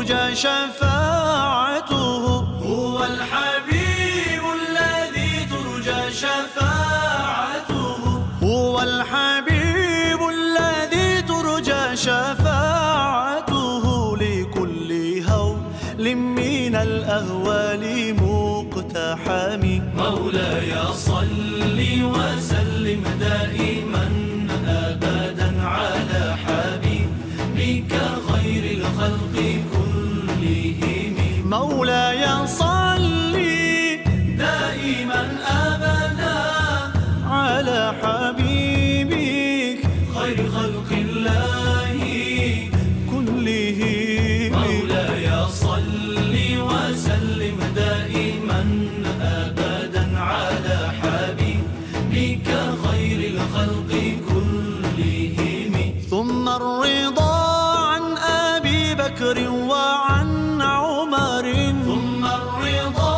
ترجى شفاعته، هو الحبيب الذي ترجى شفاعته، هو الحبيب الذي ترجى شفاعته، لكل هول من الأهوال مقتحم. مولاي صل وسلم دائما أبدا على حبيبك خير الخلق كلهم. مولاي صل دائما أبدا على حبيبك خير خلق الله كلهم. مولاي صل وسلم دائما أبدا على حبيبك خير الخلق كلهم. ثم الرضا عن أبي بكر وعن عمر، ثم الرضا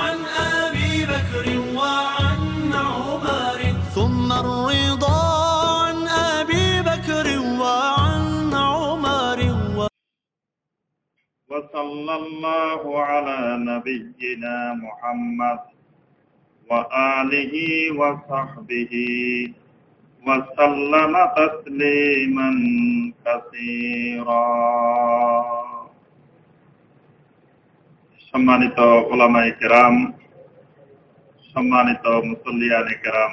عن أبي بكر وعن عمر، ثم الرضا عن أبي بكر وعن عمر. وصلى الله على نبينا محمد وآله وصحبه وسلم تسليما كثيرا। সম্মানিত উলামায়ে কেরাম, সম্মানিত মুসল্লিয়ানে কেরাম,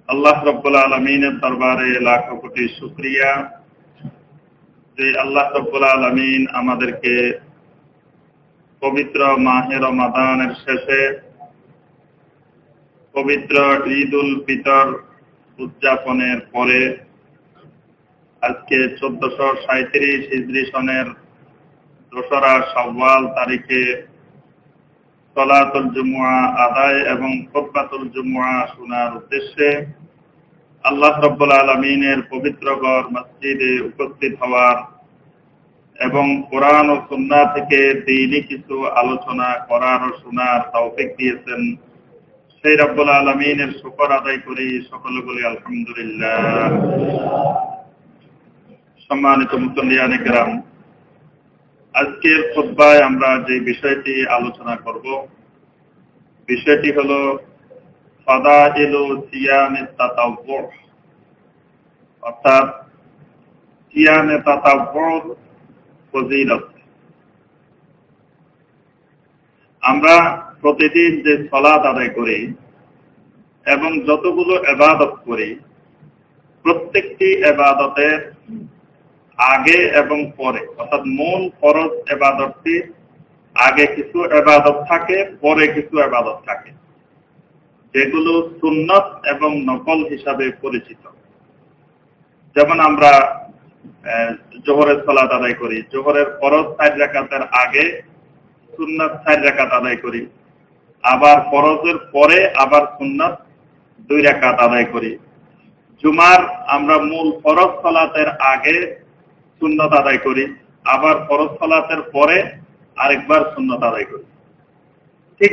আল্লাহ রাব্বুল আলামিনের দরবারে লাখো কোটি শুকরিয়া যে আল্লাহ রাব্বুল আলামিন আমাদেরকে পবিত্র মাহে রমাদানের শেষে পবিত্র ঈদুল ফিতর উদযাপনের পরে আজকে 1437 হিজরি সনের 2রা শাওয়াল তারিখে সালাতুল জুমআ আদায় এবং খুতবাতুল জুমআ শোনার উদ্দেশ্যে আল্লাহ রাব্বুল আলামিনের পবিত্র ঘর মসজিদে উপস্থিত হওয়ার এবং কোরআন ও সুন্নাহ থেকে দ্বীনি কিছু আলোচনা করার ও শোনার তৌফিক দিয়েছেন, সেই রাব্বুল আলামিনের শুকর আদায় করি। সকলে বলি আলহামদুলিল্লাহ। সম্মানিত মুসল্লিয়ানে কেরাম, আজকের খুতবায় আমরা যে বিষয়টি আলোচনা করব, বিষয়টি হলো ফাদাইলু সিয়ামে তাতাওয়্যু, অর্থাৎ সিয়ামে তাতাওয়্যুর ফজিলত। আমরা প্রতিদিন যে সালাত আদায় করি এবং যতগুলো ইবাদত করি, প্রত্যেকটি ইবাদতের আগে এবং পরে, অর্থাৎ মূল ফরজ ইবাদতটি আগে কিছু ইবাদত থাকে, পরে কিছু ইবাদত থাকে, যেগুলো সুন্নত এবং নফল হিসাবে পরিচিত। যেমন আমরা জোহরের সালাত আদায় করি, জোহরের ফরজ 4 রাকাতের আগে সুন্নাত 4 রাকাত আদায় করি, আবার ফরজের পরে আবার সুন্নাত 2 রাকাত আদায় করি। জুমার আমরা মূল ফরজ সালাতের আগে সুন্নাত আদায় করি, আবার ফরজ সালাতের পরে আরেকবার সুন্নাত আদায় করি। ঠিক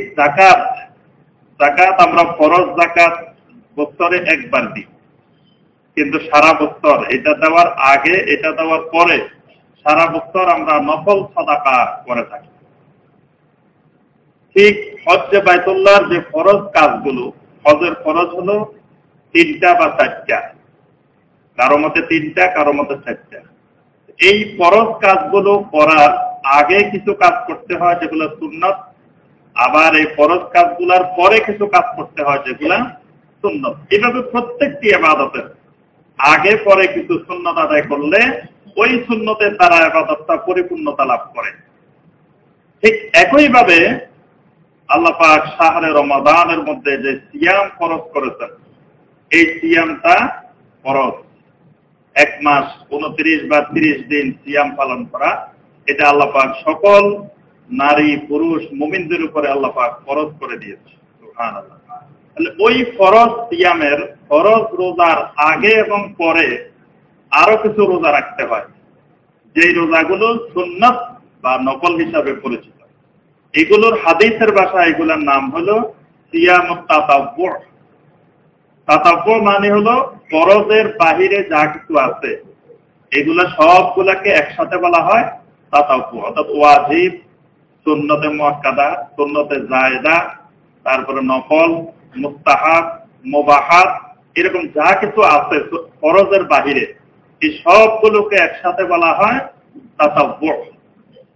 যাকাত আমরা ফরজ যাকাত বছরে একবার দিই, কিন্তু সারা বছর এটা দেওয়ার আগে এটা দেওয়ার পরে সারা বছর আমরা নফল সাদাকা করে থাকি। ঠিক হজ্জে বাইতুল্লাহর যে ফরজ কাজগুলো, হজের ফরজ হলো 3টা বা 4টা, কারো মতে 3টা, কারো মতে 4টা। এই ফরজ কাজগুলো করার আগে কিছু কাজ করতে হয় যেগুলো সুন্নত, আবার এই ফরজ কাজগুলোর পরে কিছু কাজ করতে হয় যেগুলো সুন্নত। এভাবে প্রত্যেকটি ইবাদতের আগে পরে কিছু সুন্নত আদায় করলে ওই সুন্নতের দ্বারা ইবাদতটা পরিপূর্ণতা লাভ করে। ঠিক একইভাবে আল্লাহ পাক শাহরে রমাদানের মধ্যে যে সিয়াম ফরজ করেছেন, এই সিয়ামটা ফরজ। 1 মাস 29 বা 30 দিন সিয়াম পালন করা, এটা আল্লাহ পাক সকল নারী পুরুষ মুমিনদের উপরে আল্লাহ পাক ফরজ করে দিয়েছে। সুবহানাল্লাহ। তাহলে ওই ফরজ সিয়ামের, ফরজ রোজার আগে এবং পরে আরো কিছু রোজা রাখতে হয়, যেই রোজাগুলো সুন্নাত বা নফল হিসাবে পরিচিত। এগুলোর হাদিসের ভাষায় এগুলোর নাম হলো সিয়ামুত তাতাওয়্যু। তাতাওয়্যু মানে হলো ফরজের বাহিরে যা কিছু আছে এগুলো সবগুলাকে একসাথে বলা হয় তাতাব্বু, অর্থাৎ ওয়াজিব, সুন্নতে মুআক্কাদা, সুন্নতে জায়েদা, তারপরে নফল, মুস্তাহাব, মুবাহাত, এরকম যা কিছু আছে ফরজের বাহিরে, এই সবগুলোকে একসাথে বলা হয় তাতাব্বু।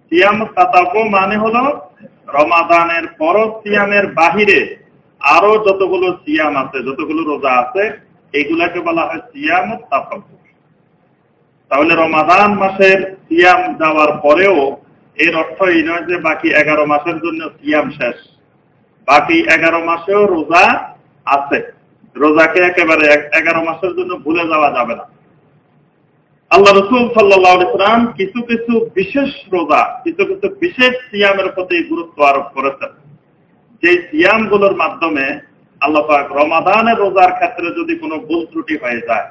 সিয়াম তাতাব্বু মানে হলো রমাদানের ফরজ সিয়ামের বাহিরে আরো যতগুলো সিয়াম আছে, যতগুলো রোজা আছে, এইগুলাকে বলা হয় সিয়াম তাতাব্বু। তাহলে রমাদান মাসের সিয়াম যাওয়ার পরেও এর অর্থ এই নয় যে বাকি 11 মাসের জন্য সিয়াম শেষ, বাকি 11 মাসেও রোজা আছে। রোজাকে একেবারে 11 মাসের জন্য ভুলে যাওয়া যাবে না। আল্লাহ রাসূল সাল্লাল্লাহু আলাইহি ওয়াসাল্লাম কিছু কিছু বিশেষ রোজা, কিছু কিছু বিশেষ সিয়ামের প্রতি গুরুত্ব আরোপ করেছেন, যে সিয়ামগুলোর মাধ্যমে আল্লাহ পাক রমাদানের রোজার ক্ষেত্রে যদি কোনো ভুল ত্রুটি হয়ে যায়,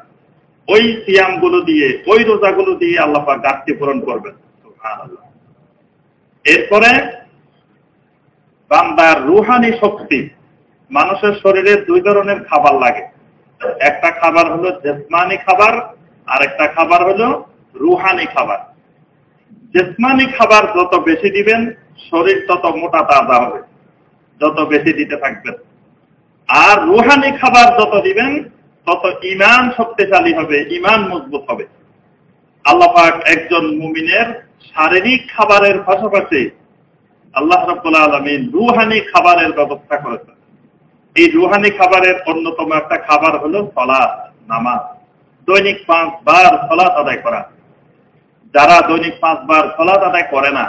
ওই সিয়ামগুলো দিয়ে, ওই রোজাগুলো দিয়ে আল্লাহ পাক ঘাটতি পূরণ করবেন। সুবহানাল্লাহ। এরপরে বান্দার রূহানি শক্তি, মানুষের শরীরে 2 ধরনের খাবার লাগে। একটা খাবার হলো জিসমানি খাবার, আর একটা খাবার হলো রূহানি খাবার। জিসমানি খাবার যত বেশি দিবেন, শরীর তত মোটা তাজা হবে, যত বেশি দিতে থাকবেন। আর রূহানি খাবার যত দিবেন, তত ঈমান শক্তিশালী হবে, ঈমান মজবুত হবে। আল্লাহ পাক একজন মুমিনের শারীরিক খাবারের পাশাপাশি আল্লাহ রাব্বুল আলামিন রূহানি খাবারের ব্যবস্থা করেছেন। এই রূহানি খাবারের অন্যতম একটা খাবার হলো সালাত, নামাজ। দৈনিক 5 বার সালাত আদায় করা। যারা দৈনিক 5 বার সালাত আদায় করে না,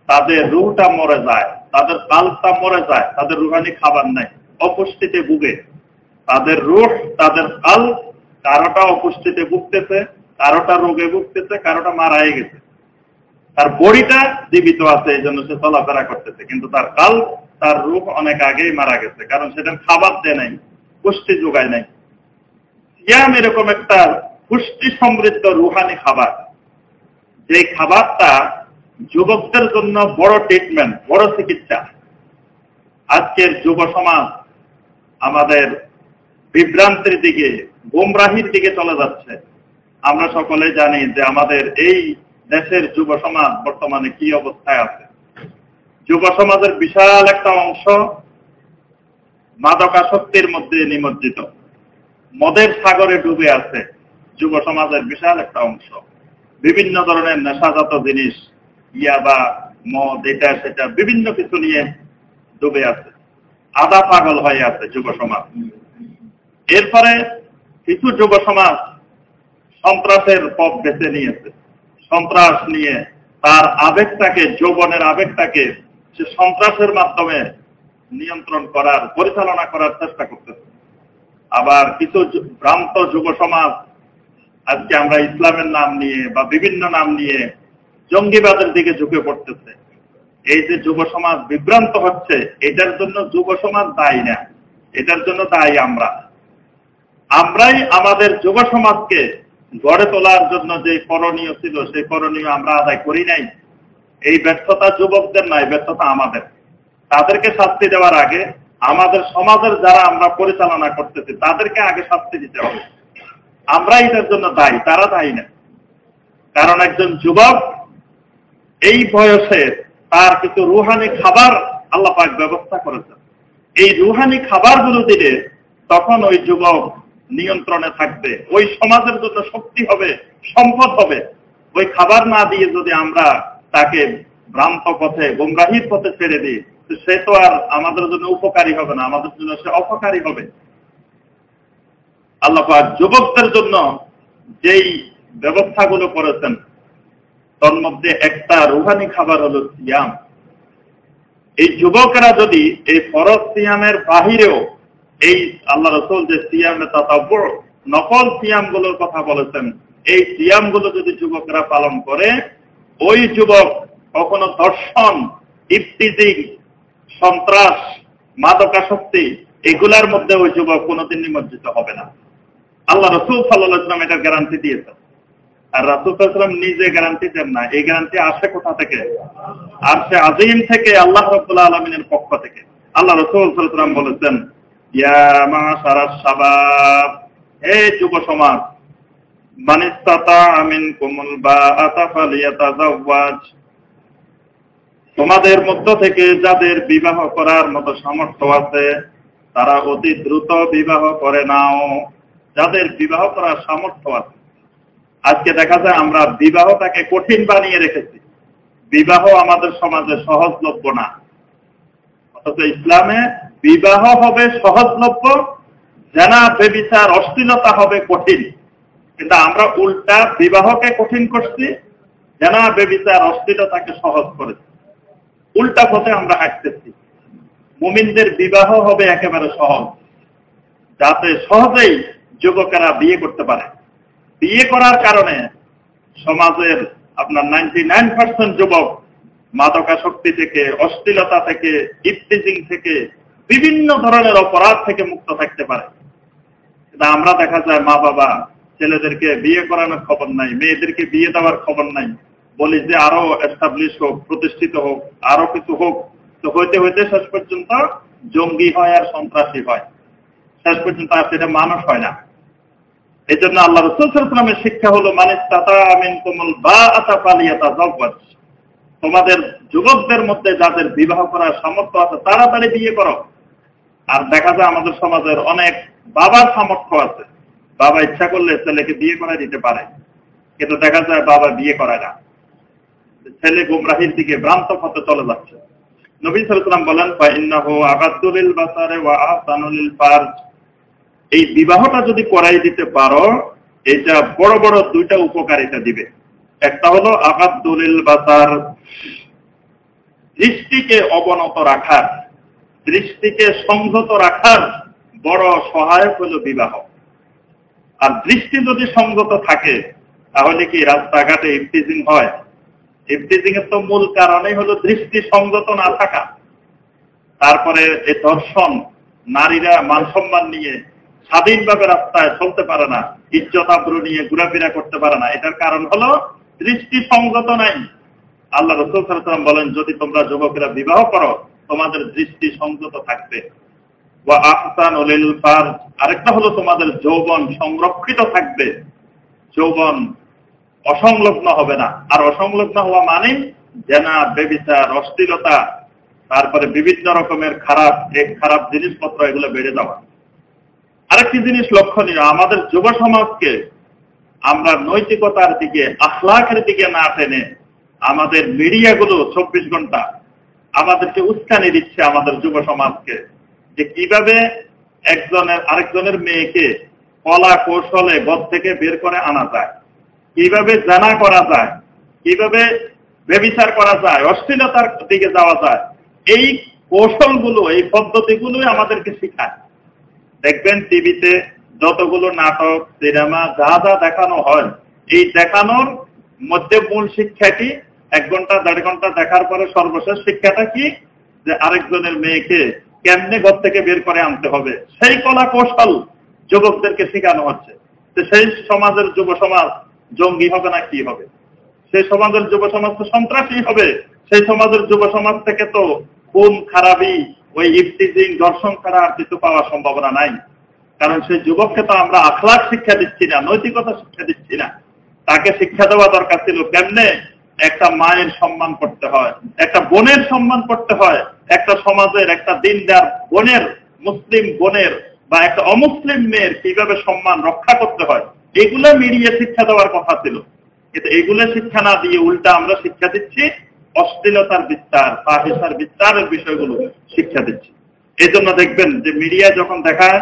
তাদের রূহটা মরে যায়, তাদের কালবটা মরে যায়, তাদের রূহানি খাবার নাই, অপুষ্টিতে ভুগে। তাদের রূহ, তাদের কালব, কারোটা অপুষ্টিতে ভুগতেছে, কারোটা রোগে ভুগতেছে, কারোটা মারাই গেছে। তার বডিটা জীবিত আছে, এই জন্য সে চলাফেরা করতেছে, কিন্তু তার কালব, তার রূহ অনেক আগেই মারা গেছে, কারণ সেটার খাবার দেয় নাই, পুষ্টি যোগায় নাই। সিয়াম এরকম একটা পুষ্টি সমৃদ্ধ রূহানি খাবার, যে খাবারটা যুবকদের জন্য বড় ট্রিটমেন্ট, বড় চিকিৎসা। আজকের যুব সমাজ আমাদের বিভ্রান্তির দিকে, গোমরাহির দিকে চলে যাচ্ছে। আমরা সকলে জানি যে আমাদের এই দেশের যুব সমাজ বর্তমানে কি অবস্থায় আছে। যুব সমাজের বিশাল একটা অংশ মাদকাসক্তির মধ্যে নিমজ্জিত, মদের সাগরে ডুবে আছে। যুব সমাজের বিশাল একটা অংশ বিভিন্ন ধরনের নেশাজাত জিনিস, ইয়াবা, মদ, এটা সেটা বিভিন্ন কিছু নিয়ে ডুবে আছে, আধা পাগল হয়ে আছে যুব সমাজ। এরপরে কিছু যুব সমাজ সন্ত্রাসের পথ বেছে নিয়েছে। সন্ত্রাস নিয়ে তার আবেগটাকে, যৌবনের আবেগটাকে সে সন্ত্রাসের মাধ্যমে নিয়ন্ত্রণ করার, পরিচালনা করার চেষ্টা করতেছে। আবার কিছু ভ্রান্ত যুব সমাজ আজকে আমরা ইসলামের নাম নিয়ে বা বিভিন্ন নাম নিয়ে জঙ্গিবাদের দিকে ঝুঁকে পড়তেছে। এই যে যুব সমাজ বিভ্রান্ত হচ্ছে, এটার জন্য যুব সমাজ দায়ী না, এটার জন্য দায়ী আমরাই আমাদের যুব সমাজকে গড়ে তোলার জন্য যে করণীয় ছিল, সেই করণীয় আমরা আদায় করি নাই। এই ব্যর্থতা যুবকদের নাই, ব্যর্থতা আমাদের। তাদেরকে শাস্তি দেওয়ার আগে আমাদের সমাজের যারা আমরা পরিচালনা করতেছি, তাদেরকে আগে শাস্তি দিতে হবে। আমরা এটার জন্য দায়ী, তারা দায়ী না। কারণ একজন যুবক এই বয়সে তার কিছু রুহানি খাবার আল্লাহ পাক ব্যবস্থা করেছেন। এই রুহানি খাবারগুলো দিলে তখন ওই যুবক নিয়ন্ত্রণে থাকবে, ওই সমাজের জন্য শক্তি হবে, সম্পদ হবে। ওই খাবার না দিয়ে যদি আমরা তাকে ভ্রান্ত পথে, গোমরাহির পথে ছেড়ে দিই, সে তো আর আমাদের জন্য উপকারী হবে না, আমাদের জন্য সে অপকারী হবে। আল্লাহ পাক যুবকদের জন্য যেই ব্যবস্থাগুলো করেছেন, তার মধ্যে একটা রুহানি খাবার হলো সিয়াম। এই যুবকেরা যদি এই ফরজ সিয়ামের বাহিরেও এই আল্লাহ রাসূল যে সিয়ামে তাতাব্বু, নফল সিয়ামগুলোর কথা বলেছেন, এই সিয়ামগুলো যদি যুবকরা পালন করে, ওই যুবক কখনো ধর্ষণ, ইফতিজিং, সন্ত্রাস, মাদকাসক্তি এগুলার মধ্যে ওই যুবক কোনোদিন নিমজ্জিত হবে না। আল্লাহ রাসূল সাল্লাল্লাহু আলাইহি ওয়াসাল্লাম এটার গ্যারান্টি দিয়েছেন। আর রাসূল সাল্লাল্লাহু আলাইহি ওয়াসাল্লাম নিজে গ্যারান্টি দেন না, এই গ্যারান্টি আসে কোথা থেকে? আরশে আজিম থেকে, আল্লাহ রাব্বুল আলামিনের পক্ষ থেকে। আল্লাহ রাসূল সাল্লাল্লাহু আলাইহি ওয়াসাল্লাম বলেছেন, ইয়া মাশারাস শাবাব, হে যুব সমাজ, মান ইসতাতা মিনকুমুল বাআতা ফালিয়াতাযাওয়াজ, তোমাদের মধ্য থেকে যাদের বিবাহ করার মতো সামর্থ্য আছে তারা অতি দ্রুত বিবাহ করে নাও। যাদের বিবাহ করার সামর্থ্য আছে। আজকে দেখা যায় আমরা বিবাহটাকে কঠিন বানিয়ে রেখেছি। বিবাহ আমাদের সমাজে সহজলভ্য না, অথচ ইসলামে বিবাহ হবে সহজলভ্য, জেনা ব্যভিচার অশ্লীলতা হবে কঠিন। কিন্তু আমরা উল্টা বিবাহকে কঠিন করছি, জেনা ব্যভিচার অশ্লীলতাকে সহজ করেছি। উল্টা পথে আমরা হাঁটতেছি। মুমিনদের বিবাহ হবে একেবারে সহজ, যাতে সহজেই যুবকেরা বিয়ে করতে পারে। বিয়ে করার কারণে সমাজের আপনার 99% যুবক মাদকাসক্তি থেকে, অশ্লীলতা থেকে, ইফতিজিং থেকে, বিভিন্ন ধরনের অপরাধ থেকে মুক্ত থাকতে পারে। কিন্তু আমরা দেখা যায় মা বাবা ছেলেদেরকে বিয়ে করানোর খবর নাই, মেয়েদেরকে বিয়ে দেওয়ার খবর নাই, বলি যে আরো এস্টাবলিশ হোক, প্রতিষ্ঠিত হোক, আরো কিছু হোক। তো হইতে হইতে শেষ পর্যন্ত জঙ্গি হয় আর সন্ত্রাসী হয়, শেষ পর্যন্ত আর সেটা মানুষ হয় না। এই জন্য আল্লাহ রাসূল সাল্লাল্লাহু আলাইহি ওয়াসাল্লামের শিক্ষা হলো মানিস্তাতা মিনকুমুল বাআতা ফালিয়াতাযাওয়াজ। তোমাদের যুবকদের মধ্যে যাদের বিবাহ করার সামর্থ্য আছে তাড়াতাড়ি বিয়ে করো। আর দেখা যায় আমাদের সমাজের অনেক বাবার সামর্থ্য আছে, বাবা ইচ্ছা করলে ছেলেকে বিয়ে করে দিতে পারে, কিন্তু দেখা যায় বাবা বিয়ে করায় না। ছেলে গুমরাহির দিকে, ভ্রান্ত পথে চলে যাচ্ছে। নবী সাল্লাল্লাহু আলাইহি ওয়াসাল্লাম বলেন ফাইন্নাহু আগাদ্দু লিল বাসারে ওয়া আহসানু লিল ফারজ। এই বিবাহটা যদি করাই দিতে পারো, এটা বড় বড় দুইটা উপকারিতা দিবে। একটা হলো আগাদ্দু লিল বাসার, দৃষ্টিকে অবনত রাখার, দৃষ্টিকে সংযত রাখার বড় সহায়ক হলো বিবাহ। আর দৃষ্টি যদি সংযত থাকে তাহলে কি রাস্তাঘাটে ইফতিজিং হয়? ইফতিজিং এর তো মূল কারণই হলো দৃষ্টি সংযত না থাকা। তারপরে এই ধর্ষণ, নারীরা মান সম্মান নিয়ে স্বাধীনভাবে রাস্তায় চলতে পারে না, ইজ্জত আবরু নিয়ে ঘোরাফেরা করতে পারে না। এটার কারণ হলো দৃষ্টি সংযত নাই। আল্লাহ রাসূল সাল্লাল্লাহু আলাইহি ওয়াসাল্লাম বলেন, যদি তোমরা যুবকেরা বিবাহ করো তোমাদের দৃষ্টি সংযত থাকবে। ওয়া আহসানু লিল ফারজ, আরেকটা হলো তোমাদের যৌবন সংরক্ষিত থাকবে, যৌবন অসংলগ্ন হবে না। আর অসংলগ্ন হওয়া মানে জেনা, ব্যভিচার, অশ্লীলতা, তারপরে বিভিন্ন রকমের খারাপ জিনিসপত্র এগুলো বেড়ে যাওয়া। আরেকটি জিনিস লক্ষণীয়, আমাদের যুব সমাজকে আমরা নৈতিকতার দিকে, আখলাকের দিকে না টেনে আমাদের মিডিয়াগুলো 24 ঘন্টা আমাদেরকে উস্কানি দিচ্ছে আমাদের যুব সমাজকে, যে কিভাবে একজনের আরেকজনের মেয়েকে কলা কৌশলে ঘর থেকে বের করে আনা যায়, কিভাবে জানা করা যায়, কিভাবে ব্যভিচার করা যায়, অশ্লীলতার দিকে যাওয়া যায়। এই কৌশলগুলো, এই পদ্ধতিগুলোই আমাদেরকে শেখায়। দেখবেন টিভিতে যতগুলো নাটক, সিনেমা যা যা দেখানো হয়, এই দেখানোর মধ্যে মূল শিক্ষাটি 1 ঘন্টা 1.5 ঘন্টা দেখার পরে সর্বশেষ শিক্ষাটা কি, যে আরেকজনের মেয়েকে কেমনে ঘর থেকে বের করে আনতে হবে, সেই কলা কৌশল যুবকদেরকে শেখানো হচ্ছে। তো সেই সমাজের যুব সমাজ জঙ্গি হবে না কি হবে? সেই সমাজের যুব সমাজ তো সন্ত্রাসী হবে। সেই সমাজের যুব সমাজ থেকে তো খুন খারাপি, ওই ইফতিজিং, দর্শন ছাড়া আর কিছু পাওয়ার সম্ভাবনা নাই। কারণ সেই যুবককে তো আমরা আখলাক শিক্ষা দিচ্ছি না, নৈতিকতা শিক্ষা দিচ্ছি না। তাকে শিক্ষা দেওয়া দরকার ছিল কেমনে একটা মায়ের সম্মান করতে হয়, একটা বোনের সম্মান করতে হয়, একটা সমাজের একটা দিনদার বোনের, মুসলিম বোনের বা একটা অমুসলিম মেয়ের কিভাবে সম্মান রক্ষা করতে হয়, এগুলো মিডিয়া শিক্ষা দেওয়ার কথা ছিল। কিন্তু এগুলো শিক্ষা না দিয়ে উল্টা আমরা শিক্ষা দিচ্ছি অশ্লীলতার বিস্তার, ফাহিশার বিস্তারের বিষয়গুলো শিক্ষা দিচ্ছি। এই জন্য দেখবেন যে মিডিয়া যখন দেখায়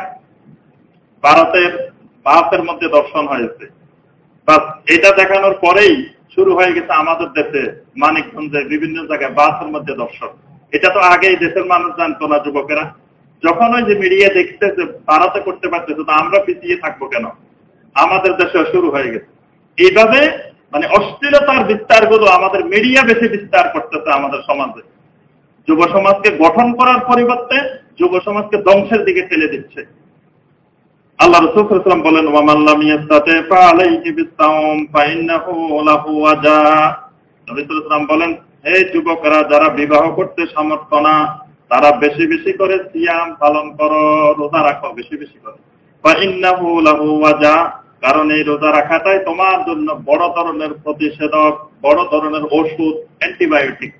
ভারতের মধ্যে দর্শন হয়েছে, বাস এটা দেখানোর পরেই শুরু হয়ে গেছে আমাদের দেশে মানিকগঞ্জে বিভিন্ন জায়গায় বাসের মধ্যে দর্শন। এটা তো আগেই দেশের মানুষ জানতো না, যুবকেরা যখন ওই যে মিডিয়া দেখতে যে ভারতে করতে পারতেছে, তো আমরা পিছিয়ে থাকবো কেন? আমাদের দেশে শুরু হয়ে গেছে। এইভাবে মানে অশ্লীলতার বিস্তারগুলো আমাদের মিডিয়া বেশি বিস্তার করতেছে আমাদের সমাজে। যুব সমাজকে গঠন করার পরিবর্তে যুব সমাজকে ধ্বংসের দিকে ঠেলে দিচ্ছে। আল্লাহ রাসূল সাল্লাল্লাহু আলাইহি ওয়াসাল্লাম বলেন, ওয়া মান লাম ইয়াস্তাতি ফালাইহি বিসসাওম ফাইন্নাহু লাহু ওয়াজা। নবী সাল্লাল্লাহু আলাইহি ওয়াসাল্লাম বলেন, হে যুবকরা, যারা বিবাহ করতে সামর্থ্য না তারা বেশি বেশি করে সিয়াম পালন করো, রোজা রাখো বেশি বেশি করে। ফাইন্নাহু লাহু ওয়াজা, কারণ এই রোজা রাখাটাই তোমার জন্য বড় ধরনের প্রতিষেধক, বড় ধরনের ওষুধ, অ্যান্টিবায়োটিক।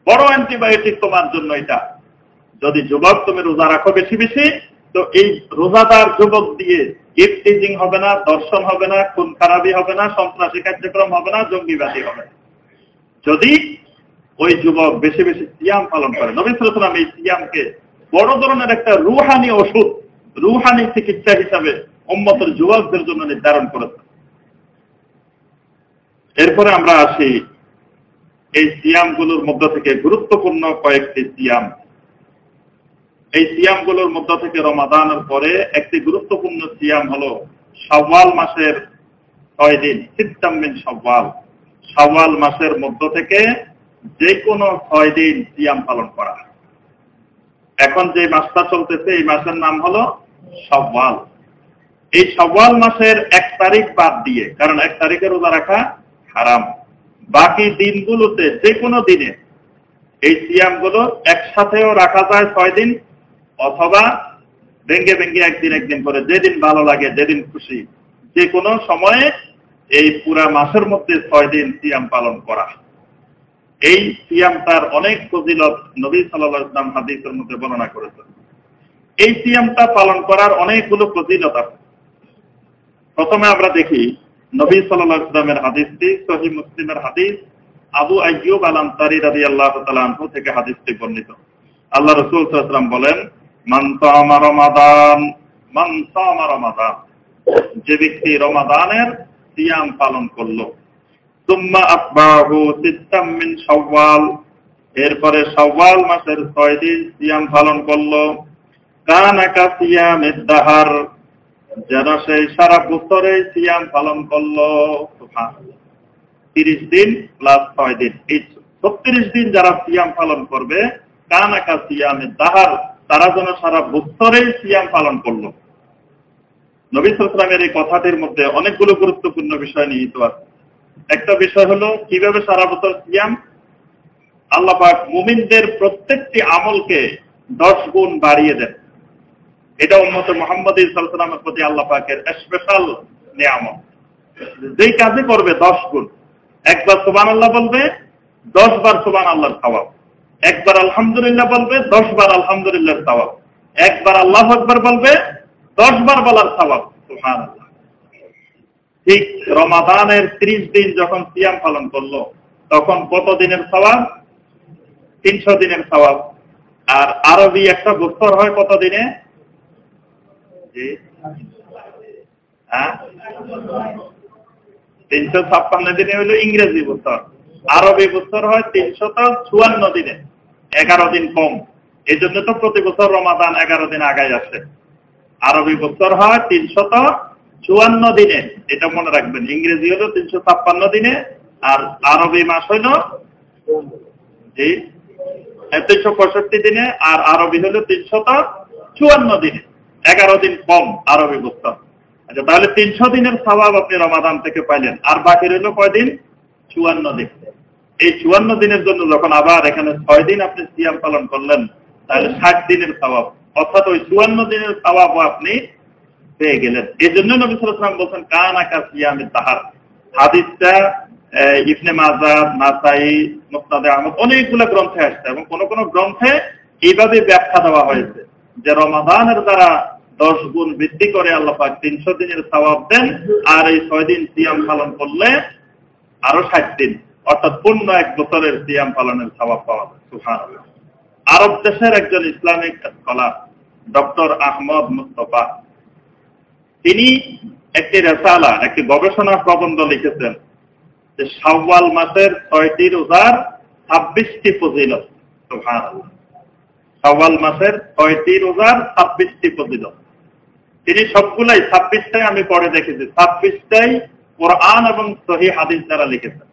বড় অ্যান্টিবায়োটিক তোমার জন্য এটা। যদি যুবক তুমি রোজা রাখো বেশি বেশি, তো এই রোজাদার যুবক দিয়ে ইফতিজিং হবে না, দর্শন হবে না, খুন খারাপি হবে না, সন্ত্রাসী কার্যক্রম হবে না, জঙ্গিবাদী হবে না, যদি ওই যুবক বেশি বেশি সিয়াম পালন করে। নবী সাল্লাল্লাহু আলাইহি ওয়াসাল্লাম এই সিয়ামকে বড় ধরনের একটা রুহানি ওষুধ, রুহানি চিকিৎসা হিসাবে উম্মতের যুবকদের জন্য নির্ধারণ করেছেন। এরপরে আমরা আসি এই সিয়ামগুলোর মধ্য থেকে গুরুত্বপূর্ণ কয়েকটি সিয়াম। এই সিয়ামগুলোর মধ্য থেকে রমাদানের পরে একটি গুরুত্বপূর্ণ সিয়াম হলো শাওয়াল মাসের 6 দিন, সিত্তাম মিন শাওয়াল। শাওয়াল মাসের মধ্য থেকে যে কোনো 6 দিন সিয়াম পালন করা। এখন যে মাসটা চলতেছে এই মাসের নাম হলো শাওয়াল। এই শাওয়াল মাসের 1 তারিখ বাদ দিয়ে, কারণ 1 তারিখে রোজা রাখা হারাম, বাকি দিনগুলোতে যে কোনো দিনে এই সিয়ামগুলো একসাথেও রাখা যায় 6 দিন, অথবা ভেঙ্গে ভেঙ্গে একদিন একদিন করে, যেদিন ভালো লাগে, যেদিন খুশি, যে কোনো সময়ে এই পুরা মাসের মধ্যে 6 দিন সিয়াম পালন করা। এই সিয়ামটার অনেক ফজিলত নবী সাল্লাল্লাহু আলাইহি ওয়াসাল্লাম হাদিসের মধ্যে বর্ণনা করেছেন। এই সিয়ামটা পালন করার অনেকগুলো ফজিলত আছে। প্রথমে আমরা দেখি নবী সাল্লাল্লাহু আলাইহি ওয়াসাল্লামের হাদিসটি, সহিহ মুসলিমের হাদিস, আবু আইয়ুব আল আনসারী রাদিয়াল্লাহু তাআলা আনহু থেকে হাদিসটি বর্ণিত। আল্লাহ রাসূল সাল্লাল্লাহু আলাইহি ওয়াসাল্লাম বলেন, মান সামা রমাদান, যে ব্যক্তি রমাদানের সিয়াম পালন করলো, সুম্মা আতবাহু সিত্তাম মিন শাওয়াল, এরপরে শাওয়াল মাসের 6 দিন সিয়াম পালন করলো, কানা কা সিয়ামিদ দাহার, যেন সেই সারা বছরে সিয়াম পালন করলো। সুবহানাল্লাহ। 30 দিন প্লাস 6 দিন, এই 36 দিন যারা সিয়াম পালন করবে, কানা কা সিয়ামিদ দাহার, তারা যেন সারা বছরে সিয়াম পালন করলো। নবী সাল্লাল্লাহু আলাইহি ওয়াসাল্লামের এই কথাটির মধ্যে অনেকগুলো গুরুত্বপূর্ণ বিষয় নিহিত আছে। একটা বিষয় হলো কিভাবে সারা বছর সিয়াম। আল্লাহ পাক মুমিনদের প্রত্যেকটি আমলকে 10 গুণ বাড়িয়ে দেন। এটা উম্মতে মুহাম্মদী সাল্লাল্লাহু আলাইহি ওয়াসাল্লামের প্রতি আল্লাহ পাকের স্পেশাল নিয়ামত। যেই কাজে করবে 10 গুণ। একবার সুবহানাল্লাহ বলবে, 10 বার সুবহানাল্লাহর সওয়াব। একবার আলহামদুলিল্লাহ বলবে, 10 বার আলহামদুলিল্লাহর সওয়াব। একবার আল্লাহু আকবার বলবে, 10 বার বলার সওয়াব। সুবহানাল্লাহ। ঠিক রমাদানের 30 দিন যখন সিয়াম পালন করলো, তখন কত দিনের সওয়াব? 300 দিনের সওয়াব। আর আরবি একটা বছর হয় কত দিনে? জি, 356 দিনে হলো ইংরেজি বছর। আরবি বছর হয় 354 দিনে, 11 দিন কম। এই জন্য তো প্রতি বছর রমাদান 11 দিন আগায় আসে। আরবি বছর হয় 354 দিনে, এটা মনে রাখবেন। ইংরেজি হলো 356 দিনে, আর আরবি মাস হইল জি 365 দিনে, আর আরবি হলো 354 দিনে, 11 দিন কম আরবি বছর। আচ্ছা, তাহলে 300 দিনের সওয়াব আপনি রমাদান থেকে পাইলেন, আর বাকি রইল কয়দিন? 54 দিন। এই 54 দিনের জন্য যখন আবার এখানে 6 দিন আপনি সিয়াম পালন করলেন, তাহলে 60 দিনের সওয়াব, অর্থাৎ ওই 54 দিনের সওয়াবও আপনি পেয়ে গেলেন। এই জন্য নবী সাল্লাল্লাহু আলাইহি ওয়াসাল্লাম বলেন, কানা কা সিয়ামিদ দাহার। হাদিসটা ইবনে মাজাহ, নাসাই, মুসনাদে আহমদ অনেকগুলো গ্রন্থে আসছে, এবং কোন কোন গ্রন্থে এইভাবে ব্যাখ্যা দেওয়া হয়েছে যে রমাদানের দ্বারা 10 গুণ বৃদ্ধি করে আল্লাহ পাক 300 দিনের সওয়াব দেন, আর এই 6 দিন সিয়াম পালন করলে আরো 60 দিন, অর্থাৎ পূর্ণ 1 বছরের সিয়াম পালনের সওয়াব পাওয়া যায়। সুবহানাল্লাহ। আরব দেশের একজন Islamic scholar doctor Ahmad Mustafa, তিনি একটি রেসালা, একটি গবেষণা প্রবন্ধ লিখেছেন যে শাওয়াল মাসের 6টি রোজার 26টি ফজিলত। সুবহানাল্লাহ। শাওয়াল মাসের 6টি রোজার 26টি ফজিলত। তিনি সবগুলাই 26টাই আমি পড়ে দেখেছি, 26টাই কোরআন এবং সহিহ হাদিস দ্বারা লিখেছেন।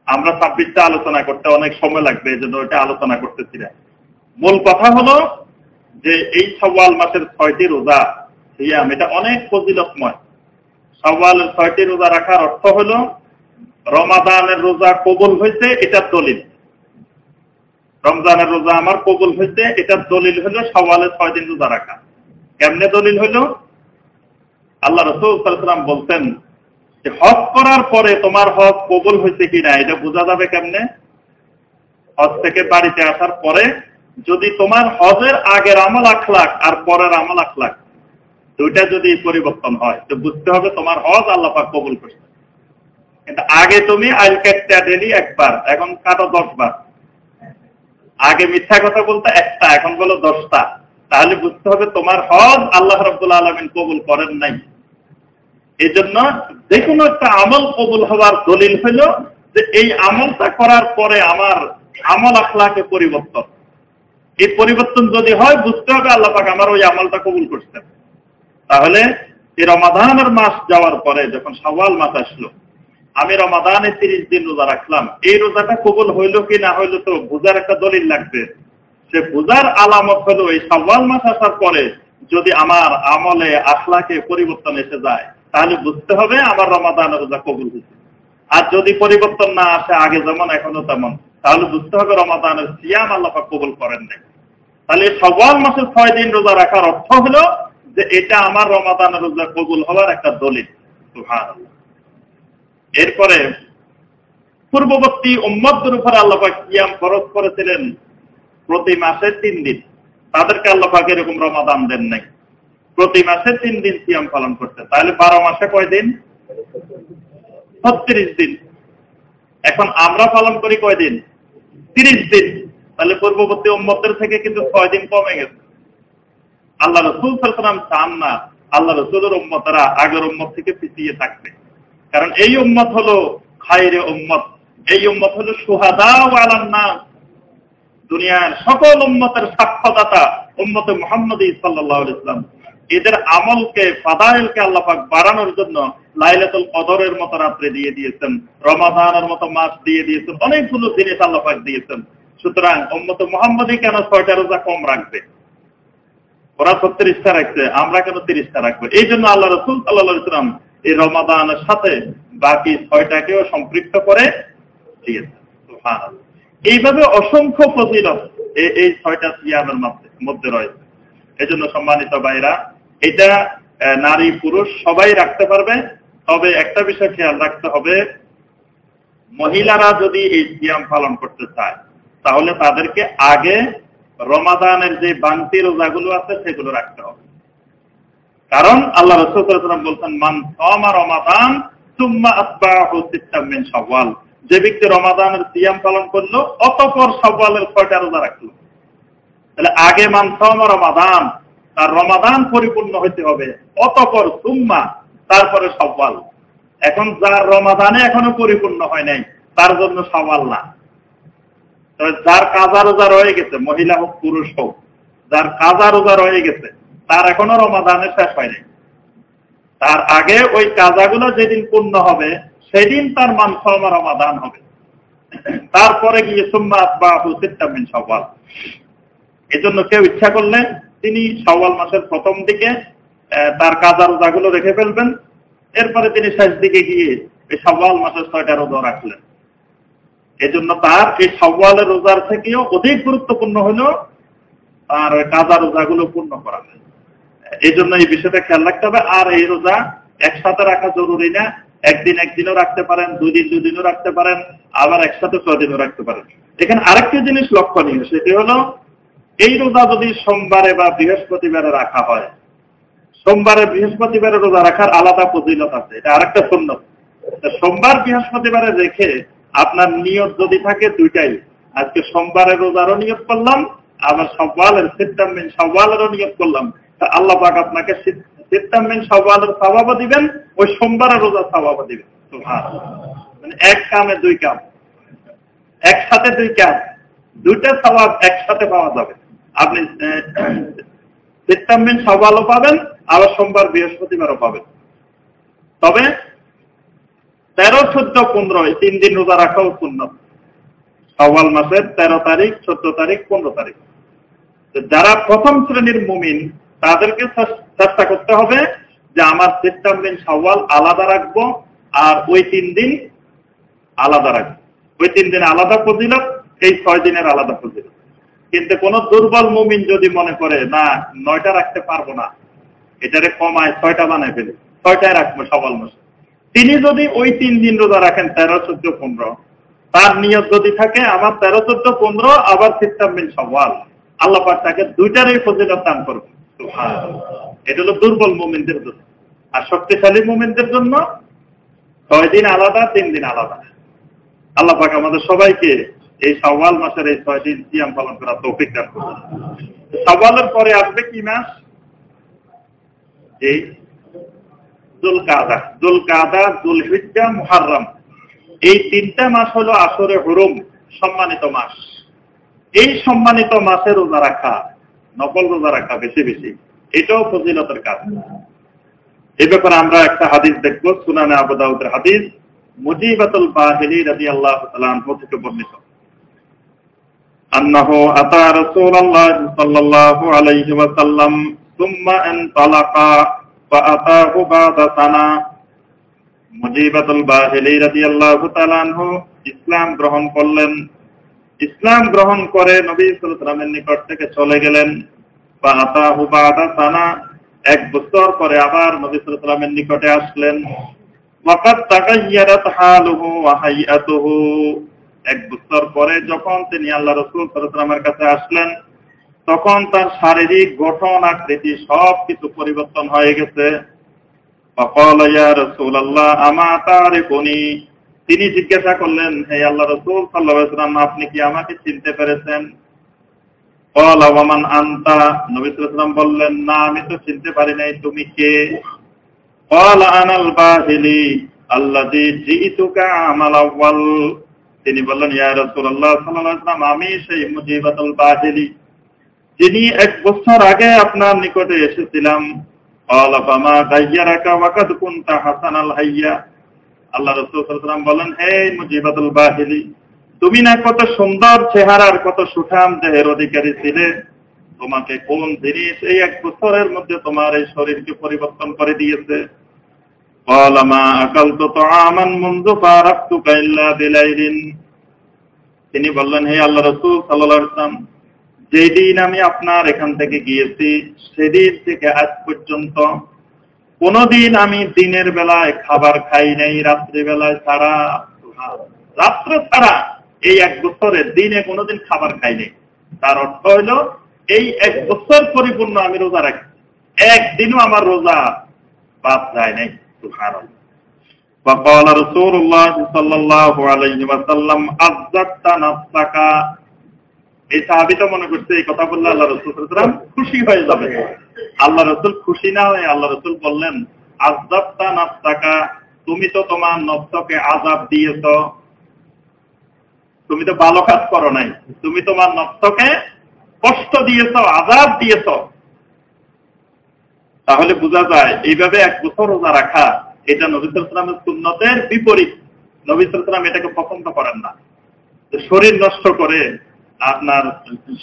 আমরা 26টা আলোচনা করতে অনেক সময় লাগবে, এই জন্য ওইটা আলোচনা করতেছি না। মূল কথা হলো যে এই শাওয়াল মাসের 6টি রোজা সিয়াম, এটা অনেক ফজিলতময়। শাওয়ালের 6টি রোজা রাখার অর্থ হলো রমাদানের রোজা কবুল হয়েছে, এটার দলিল। রমজানের রোজা আমার কবুল হয়েছে, এটার দলিল হলো শাওয়ালের 6 দিন রোজা রাখা। কেমনে দলিল হলো? আল্লাহ রাসূল সাল্লাল্লাহু আলাইহি ওয়াসাল্লাম বলতেন যে হজ করার পরে তোমার হজ কবুল হয়েছে কিনা এটা বোঝা যাবে কেমনে? হজ থেকে বাড়িতে আসার পরে যদি তোমার হজের আগের আমল আখলাক আর পরের আমল আখলাক দুইটা যদি পরিবর্তন হয় তো বুঝতে হবে তোমার হজ আল্লাহ পাক কবুল করছে। কিন্তু আগে তুমি আইল কাটটা ডেলি একবার, এখন কাটো 10 বার। আগে মিথ্যা কথা বলতে একটা, এখন বলো 10টা। তাহলে বুঝতে হবে তোমার হজ আল্লাহ রাব্বুল আলামিন কবুল করেন নাই। এই জন্য যে কোনো একটা আমল কবুল হওয়ার দলিল হলো যে এই আমলটা করার পরে আমার আমল আখলাকে পরিবর্তন। এই পরিবর্তন যদি হয় বুঝতে হবে আল্লাহ পাক আমার ওই আমলটা কবুল করছেন। তাহলে এই রমাদানের মাস যাওয়ার পরে যখন শাওয়াল মাস আসলো, আমি রমাদানে 30 দিন রোজা রাখলাম, এই রোজাটা কবুল হইলো কি না হইলো তো বোঝার একটা দলিল লাগবে। সে বোঝার আলামত হলো এই শাওয়াল মাস আসার পরে যদি আমার আমলে আখলাকে পরিবর্তন এসে যায় তাহলে বুঝতে হবে আমার রমাদানের রোজা কবুল হয়েছে। আর যদি পরিবর্তন না আসে আগে যেমন এখনো তেমন, তাহলে বুঝতে হবে রমাদানের সিয়াম আল্লাহ পাক কবুল করেন নাই। তাহলে শাওয়াল মাসে 6 দিন রোজা রাখার অর্থ হলো যে এটা আমার রমাদানের রোজা কবুল হওয়ার একটা দলিল। সুবহানাল্লাহ। এরপরে পূর্ববর্তী উম্মতদের উপর আল্লাহ পাক সিয়াম ফরজ করেছিলেন প্রতি মাসে 3 দিন। তাদেরকে আল্লাহ পাক এরকম রমাদান দেন নাই, প্রতি মাসে 3 দিন সিয়াম পালন করতে। তাহলে 12 মাসে কয় দিন? 36 দিন। এখন আমরা পালন করি কয় দিন? 30 দিন। তাহলে পূর্ববর্তী উম্মতদের থেকে কিন্তু 6 দিন কমে গেছে। আল্লাহ রাসূল সাল্লাল্লাহু আলাইহি ওয়াসাল্লাম চান না আল্লাহ রাসূলের উম্মতরা আগের উম্মত থেকে পিছিয়ে থাকবে, কারণ এই উম্মত হলো খায়রে উম্মত, এই উম্মত হলো শুহাদা আলান নাস, দুনিয়ার সকল উম্মতের সাক্ষ্যদাতা উম্মতে মুহাম্মদী সাল্লাল্লাহু আলাইহি ওয়াসাল্লাম। এদের আমলকে ফাদাইলকে আল্লাহ পাক বাড়ানোর জন্য লাইলাতুল কদরের মতো রাত্রি দিয়ে দিয়েছেন, রমাদানের মতো মাস দিয়ে দিয়েছেন, অনেকগুলো জিনিস আল্লাহ পাক দিয়েছেন। সুতরাং উম্মতে মুহাম্মদী কেন 6টা রোজা কম রাখবে? ওরা 36টা রাখছে, আমরা কেন 30টা রাখবো? এই জন্য আল্লাহ রাসূল সাল্লাল্লাহু আলাইহি ওয়াসাল্লাম এই রমাদানের সাথে বাকি 6টাকেও সম্পৃক্ত করে দিয়েছেন। সুবহানাল্লাহ। এইভাবে অসংখ্য ফজিলত এই 6টা সিয়ামের মধ্যে রয়েছে। এই জন্য সম্মানিত ভাইরা, এটা নারী পুরুষ সবাই রাখতে পারবে। তবে একটা বিষয় খেয়াল রাখতে হবে, মহিলারা যদি এই সিয়াম পালন করতে চায় তাহলে তাদেরকে আগে রমাদানের যে বান্তি রোজাগুলো আছে সেগুলো রাখতে হবে। কারণ আল্লাহ রাসূল সাল্লাল্লাহু আলাইহি ওয়াসাল্লাম বলছেন, মান সামা রমাদান সুম্মা আসবাহু সিত্তাম মিন শাওয়াল, যে ব্যক্তি রমাদানের সিয়াম পালন করলো অতঃপর শাওয়ালের 6টা রোজা রাখলো। তাহলে আগে মান সামা রমাদান, তার রমাদান পরিপূর্ণ হতে হবে, অতঃপর সুম্মা, তারপরে শাওয়াল। এখন যার রমাদানে এখনো পরিপূর্ণ হয় নাই তার জন্য শাওয়াল না। যার কাজা রোজা রয়ে গেছে, মহিলা হোক পুরুষ হোক, যার কাজা রোজা রয়ে গেছে তার এখনো রমাদানে শেষ হয় নাই, তার আগে ওই কাজাগুলো যেদিন পূর্ণ হবে সেদিন তার মান সামা রমাদান হবে। তারপরে গিয়ে সুম্মা আসবাহু সিত্তাম মিন শাওয়াল। এজন্য কেউ ইচ্ছা করলে তিনি শাওয়াল মাসের প্রথম দিকে তার কাজা রোজাগুলো রেখে ফেলবেন, এরপরে তিনি শেষ দিকে গিয়ে এই শাওয়াল মাসের 6টা রোজা রাখলেন। এজন্য তার এই শাওয়ালের রোজার থেকেও অধিক গুরুত্বপূর্ণ হলো তার কাজা রোজাগুলো পূর্ণ করা। এই জন্য এই বিষয়টা খেয়াল রাখতে হবে। আর এই রোজা একসাথে রাখা জরুরি না, একদিনও রাখতে পারেন, 2 দিন 2 দিনও রাখতে পারেন, আবার একসাথে 6 দিনও রাখতে পারেন। এখানে আরেকটি জিনিস লক্ষণীয়, সেটি হলো এই রোজা যদি সোমবারে বা বৃহস্পতিবারে রাখা হয়, সোমবারে বৃহস্পতিবারে রোজা রাখার আলাদা ফজিলত আছে, এটা আরেকটা সুন্নাত। সোমবার বৃহস্পতিবারে রেখে আপনার নিয়ত যদি থাকে দুইটাই, আজকে সোমবারে রোজারও নিয়ত করলাম, আবার শাওয়ালের সিত্তাম মিন শাওয়ালেরও নিয়ত করলাম, তা আল্লাহ পাক আপনাকে সিত্তাম মিন শাওয়ালের সওয়াবও দিবেন, ওই সোমবারের রোজার সওয়াবও দিবেন। সুবহানাল্লাহ। মানে এক কামে 2 কাম, একসাথে 2 কাম, 2টা সওয়াব একসাথে পাওয়া যাবে। আপনি সিত্তাম মিন শাওয়ালও পাবেন, আবার সোমবার বৃহস্পতিবারও পাবেন। তবে 13, 14, 15 এই 3 দিন রোজা রাখাও সুন্নাত। শাওয়াল মাসের 13 তারিখ, 14 তারিখ, 15 তারিখ। যারা প্রথম শ্রেণীর মুমিন তাদেরকে চেষ্টা করতে হবে যে আমার সিত্তাম মিন শাওয়াল আলাদা রাখবো, আর ওই 3 দিন আলাদা রাখবো। ওই 3 দিন আলাদা ফজিলত, এই 6 দিনের আলাদা ফজিলত। কিন্তু কোন দুর্বল মুমিন যদি মনে করে না 9টা রাখতে পারবো না, এটারে কমায় 6টা বানায় ফেলে 6টায় রাখবো শাওয়াল মাসে, তিনি যদি ওই 3 দিন রোজা রাখেন 13, 14, 15, তার নিয়ত যদি থাকে আমার 13, 14, 15 আবার 6 মিন শাওয়াল, আল্লাহ পাক তাকে দুইটারই ফজিলত দান করবে। সুবহানাল্লাহ। এটা হলো দুর্বল মুমিনদের জন্য। আর শক্তিশালী মুমিনদের জন্য 6 দিন আলাদা, 3 দিন আলাদা। আল্লাহ পাক আমাদের সবাইকে এই শাওয়াল মাসের এই 6 দিন সিয়াম পালন করার তৌফিক দান করুন। শাওয়ালের পরে আসবে কি মাস? এই যুলকাদা, যুলহিজ্জা, মুহররম। এই 3টা মাস হলো আশরে হুরুম, সম্মানিত মাস। এই সম্মানিত মাসে রোজা রাখা, নফল রোজা রাখা বেশি বেশি, এটাও ফজিলতের কাজ। এই ব্যাপারে আমরা একটা হাদিস দেখব, সুনানে আবু দাউদের হাদিস, মুজিবাতুল বাহিলি রাদিয়াল্লাহু তাআলা আনহু থেকে বর্ণিত। আন্নাহু আতা রাসূলুল্লাহ সাল্লাল্লাহু আলাইহি ওয়াসাল্লাম সুম্মা আনতালাকা ফাআতাহু বা'দা সানা। মুজিবাতুল বাহিলি রাদিয়াল্লাহু তাআলা আনহু ইসলাম গ্রহণ করলেন। ইসলাম গ্রহণ করে নবী সাল্লাল্লাহু আলাইহি ওয়াসাল্লামের নিকট থেকে চলে গেলেন। ফাআতাহু বা'দা সানা, 1 বছর পরে আবার নবী সাল্লাল্লাহু আলাইহি ওয়াসাল্লামের নিকটে আসলেন। ওয়াকাদ তাগায়্যারাত হালুহু ওয়া হাইয়াতুহু, 1 বছর পরে যখন তিনি আল্লাহ রাসূল সাল্লাল্লাহু আলাইহি ওয়াসাল্লামের কাছে আসলেন, তখন তার শারীরিক গঠন আকৃতি সবকিছু পরিবর্তন হয়ে গেছে। ফাকালা ইয়া রাসূলুল্লাহ আমা তারিকুনি, তিনি জিজ্ঞাসা করলেন, হে আল্লাহ রাসূল সাল্লাল্লাহু আলাইহি ওয়াসাল্লাম, আপনি কি আমাকে চিনতে পেরেছেন? ক্বালা ওয়া মান আনতা, নবী সাল্লাল্লাহু আলাইহি ওয়াসাল্লাম বললেন, না আমি তো চিনতে পারি নাই, তুমি কে? ক্বালা আনাল বাহিলি আল্লাযী জিইতুকা আমাল আউয়াল, তিনি বললেন, ইয়া রাসূলুল্লাহ সাল্লাল্লাহু আলাইহি ওয়াসাল্লাম, আমি সেই মুজিবাতুল বাহিলি যিনি 1 বছর আগে আপনার নিকটে এসেছিলাম। ক্বালা ফামা গায়্যারাকা ওয়া কাদ কুনতা হাসানাল হাইয়া, আল্লাহ রাসূল সাল্লাল্লাহু আলাইহি ওয়াসাল্লাম বলেন, হে মুজিবাতুল বাহিলি, তুমি না কত সুন্দর চেহারার, কত সুঠাম দেহের অধিকারী ছিলে, তোমাকে কোন জিনিস এই 1 বছরের মধ্যে তোমার এই শরীরকে পরিবর্তন করে দিয়েছে? ক্বালা মা আকালতু তাআমান মুনযু ফারাকতুকা ইল্লা বিলাইলিন, তিনি বললেন, হে আল্লাহ রাসূল সাল্লাল্লাহু আলাইহি ওয়াসাল্লাম, যেদিন আমি আপনার এখান থেকে গিয়েছি সেদিন থেকে আজ পর্যন্ত কোনদিন আমি দিনের বেলায় খাবার খাই নাই, রাত্রি বেলায় ছাড়া, রাত্র ছাড়া এই 1 বছরে দিনে কোনদিন খাবার খাই নাই। তার অর্থ হইল এই 1 বছর পরিপূর্ণ আমি রোজা রাখি, একদিনও আমার রোজা বাদ যায় নাই। সুবহানাল্লাহ। ফাকালা রাসূলুল্লাহ সাল্লাল্লাহু আলাইহি ওয়াসাল্লাম আযযাক্তা নাফসাকা, এই সাহাবী তো মনে করছে এই কথা বললে আল্লাহ রাসূল সাল্লাল্লাহু আলাইহি ওয়াসাল্লাম খুশি হয়ে যাবে। আল্লাহ রাসূল খুশি না হয়ে আল্লাহ রাসূল বললেন, আযযাক্তা নাফসাকা, তুমি তো তোমার নফসকে আযাব দিয়েছো, তুমি তো ভালো কাজ করো নাই, তুমি তোমার নফসকে কষ্ট দিয়েছো, আযাব দিয়েছো। তাহলে বোঝা যায় এইভাবে 1 বছর রোজা রাখা এটা নবী সাল্লাল্লাহু আলাইহি ওয়াসাল্লামের সুন্নতের বিপরীত। নবী সাল্লাল্লাহু আলাইহি ওয়াসাল্লাম এটাকে পছন্দ করেন না। শরীর নষ্ট করে, আপনার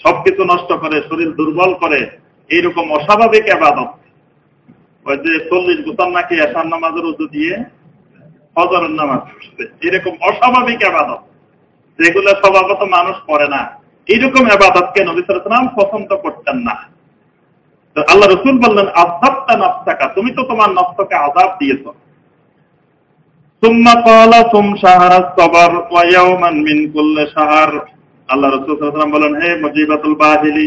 সবকিছু নষ্ট করে, শরীর দুর্বল করে, এইরকম অস্বাভাবিক ইবাদত, ওই যে 40 গোসল নাকি এশার নামাজের উযু দিয়ে ফজরের নামাজ পড়ছে, এরকম অস্বাভাবিক ইবাদত যেগুলো স্বভাবত মানুষ করে না, এইরকম ইবাদতকে নবী সাল্লাল্লাহু আলাইহি ওয়াসাল্লাম পছন্দ করতেন না। তো আল্লাহ রাসূল বললেন, আযযাবতা নাফসাকা, তুমি তো তোমার নফসকে আযাব দিয়েছো। সুম্মা ক্বালা সুম শাহরাস সাবর ওয়া ইয়াওমান মিন কুল্লি শাহর, আল্লাহ রাসূল সাল্লাল্লাহু আলাইহি ওয়াসাল্লাম বলেন, হে মুজিবাতুল বাহিলি,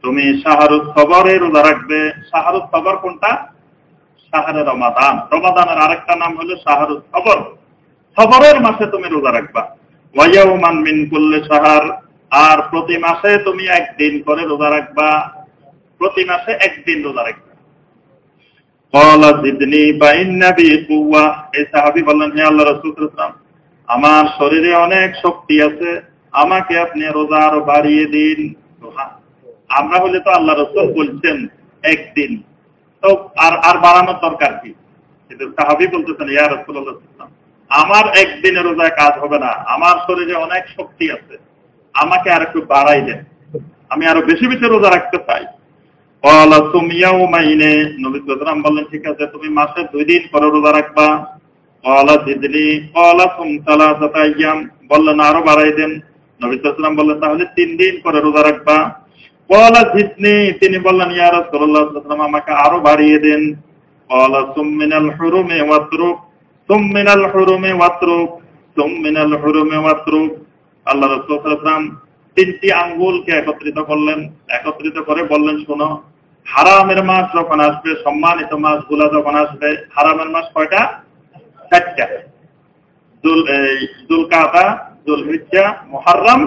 তুমি শাহরুস সাবরে রোজা রাখবে। শাহরুস সাবর কোনটা? শাহরে রমাদান। রমাদানের আরেকটা নাম হলো শাহরুস সাবর। সাবরের মাসে তুমি রোজা রাখবা। ওয়া ইয়াওমান মিন কুল্লি শাহর, আর প্রতি মাসে তুমি 1 দিন করে রোজা রাখবা, প্রতি মাসে 1 দিন রোজা রাখবা। ক্বালা জিদনি ফাইন্না বি কুওয়া, এই সাহাবী বললেন, হে আল্লাহর রাসূল সাল্লাল্লাহু আলাইহি ওয়াসাল্লাম, আমার শরীরে অনেক শক্তি আছে, আমাকে আপনি রোজা আরো বাড়িয়ে দিন। আমরা হলে তো আল্লাহ রাসূল বলছেন 1 দিন, তো আর বাড়ানোর দরকার কি? কিন্তু সাহাবী বলতেছেন, ইয়া রাসূলুল্লাহ সাল্লাল্লাহু আলাইহি ওয়াসাল্লাম, আমার 1 দিনে রোজায় কাজ হবে না, আমার শরীরে অনেক শক্তি আছে, আমাকে আর একটু বাড়াই দেন, আমি আরো বেশি বেশি রোজা রাখতে চাই। ক্বালা সুম ইয়াওমাইনি, নবী সাল্লাল্লাহু আলাইহি ওয়াসাল্লাম বললেন, ঠিক আছে, তুমি মাসে 2 দিন করে রোজা রাখবা। ক্বালা জিদনি, ক্বালা সুম সালাসাতা আইয়াম, বললেন আরো বাড়াই দেন। নবী সাল্লাল্লাহু আলাইহি ওয়াসাল্লাম বললেন, তাহলে 3 দিন করে রোজা রাখবা। ক্বালা জিদনি, তিনি বললেন, ইয়া রাসূলুল্লাহ সাল্লাল্লাহু আলাইহি ওয়াসাল্লাম, আমাকে আরো বাড়িয়ে দেন। ক্বালা সুম মিনাল হুরুমি ওয়াতরুক, সুম মিনাল হুরুমি ওয়াতরুক, মিনাল হুরুমি ওয়াতরুক, আল্লাহ রাসূল সাল্লাল্লাহু আলাইহি ওয়াসাল্লাম 3টি আঙ্গুলকে একত্রিত করে বললেন, শোনো, হারামের মাস যখন আসবে, সম্মানিত মাসগুলো যখন আসবে, হারামের মাস কয়টা? 4টা। যুলকাদা, যুলহিজ্জা, মুহররম,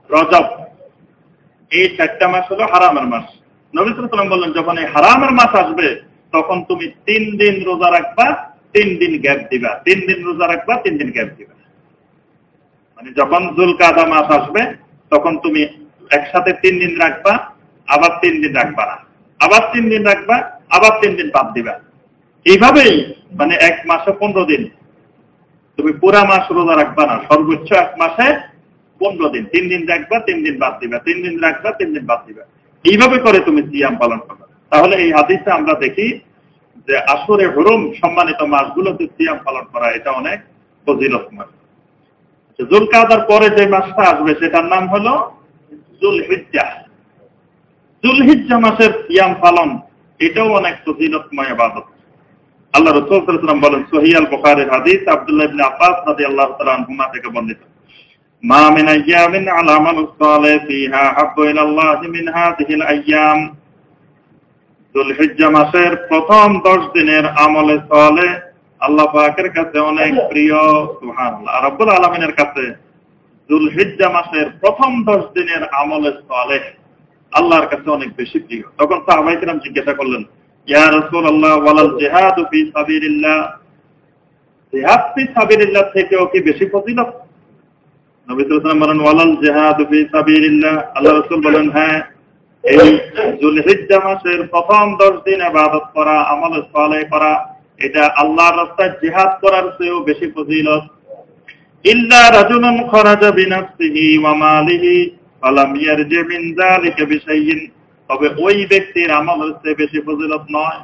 রজব, এই 4টা মাস হলো হারামের মাস। নবী সাল্লাল্লাহু আলাইহি ওয়াসাল্লাম বললেন, যখন এই হারামের মাস আসবে তখন তুমি 3 দিন রোজা রাখবা, 3 দিন গ্যাপ দিবা, 3 দিন রোজা রাখবা, 3 দিন গ্যাপ দিবা। মানে যখন যুলকাদা মাস আসবে তখন তুমি একসাথে 3 দিন রাখবা, আবার 3 দিন রাখবা না, আবার 3 দিন রাখবা, আবার 3 দিন বাদ দিবা। এইভাবেই মানে এক মাসে 15 দিন, তুমি পুরা মাস রোজা রাখবা না, সর্বোচ্চ এক মাসে 15 দিন, 3 দিন রাখবা, 3 দিন বাদ দিবা, 3 দিন রাখবা, 3 দিন বাদ দিবা। এইভাবে করে তুমি সিয়াম পালন করবে। তাহলে এই হাদিসে আমরা দেখি যে আশুরে হুরুম সম্মানিত মাসগুলোতে সিয়াম পালন করা এটা অনেক ফজিলতময়। যুলকাদার পরে যে মাসটা আসবে সেটার নাম হলো যুলহিজ্জা। যুলহিজ্জা মাসের সিয়াম পালন এটাও অনেক ফজিলতময় ইবাদত। আল্লাহ রাসূল সাল্লাল্লাহু আলাইহি ওয়াসাল্লাম বলেন, সহিহ আল বুখারীর হাদিস, আব্দুল্লাহ ইবনে আব্বাস রাদিয়াল্লাহু তাআলা আনহুমা থেকে বর্ণিত, মা মিন আইয়ামিন আলা আমালুস সালিহ ফিহা হাব্বু ইলাল্লাহি মিন হাযিহিল আইয়াম। যুলহিজ্জা মাসের প্রথম 10 দিনের আমলে সালেহ আল্লাহ পাকের কাছে অনেক প্রিয়। সুবহানাল্লাহ। রব্বুল আলামিনের কাছে যুলহিজ্জা মাসের প্রথম 10 দিনের আমলে সালেহ আল্লাহর কাছে অনেক বেশি প্রিয়। তখন সাহাবায়ে কিরাম জিজ্ঞাসা করলেন, ইয়া রাসূলুল্লাহ, ওয়ালাল জিহাদু ফি সাবিলিল্লাহ, জিহাদ ফি সাবিলিল্লাহ থেকেও কি বেশি ফজিলত? নবী সাল্লাল্লাহু আলাইহি ওয়াসাল্লাম বলেন, ওয়ালাল জিহাদু ফি সাবিলিল্লাহ। আল্লাহ রাসূল বলেন, হ্যাঁ, এই যুলহিজ্জা মাসের প্রথম 10 দিন ইবাদত করা, আমল সালেহ করা, এটা আল্লাহর রাস্তায় জিহাদ করার চেয়েও বেশি ফজিলত। ইল্লা রাজুলুন খারাজা বিনাফসিহি ওয়া মালিহি ফালাম ইয়ারজি মিন যালিকা বিশাইইন, তবে ওই ব্যক্তির আমলের চেয়ে বেশি ফজিলত নয়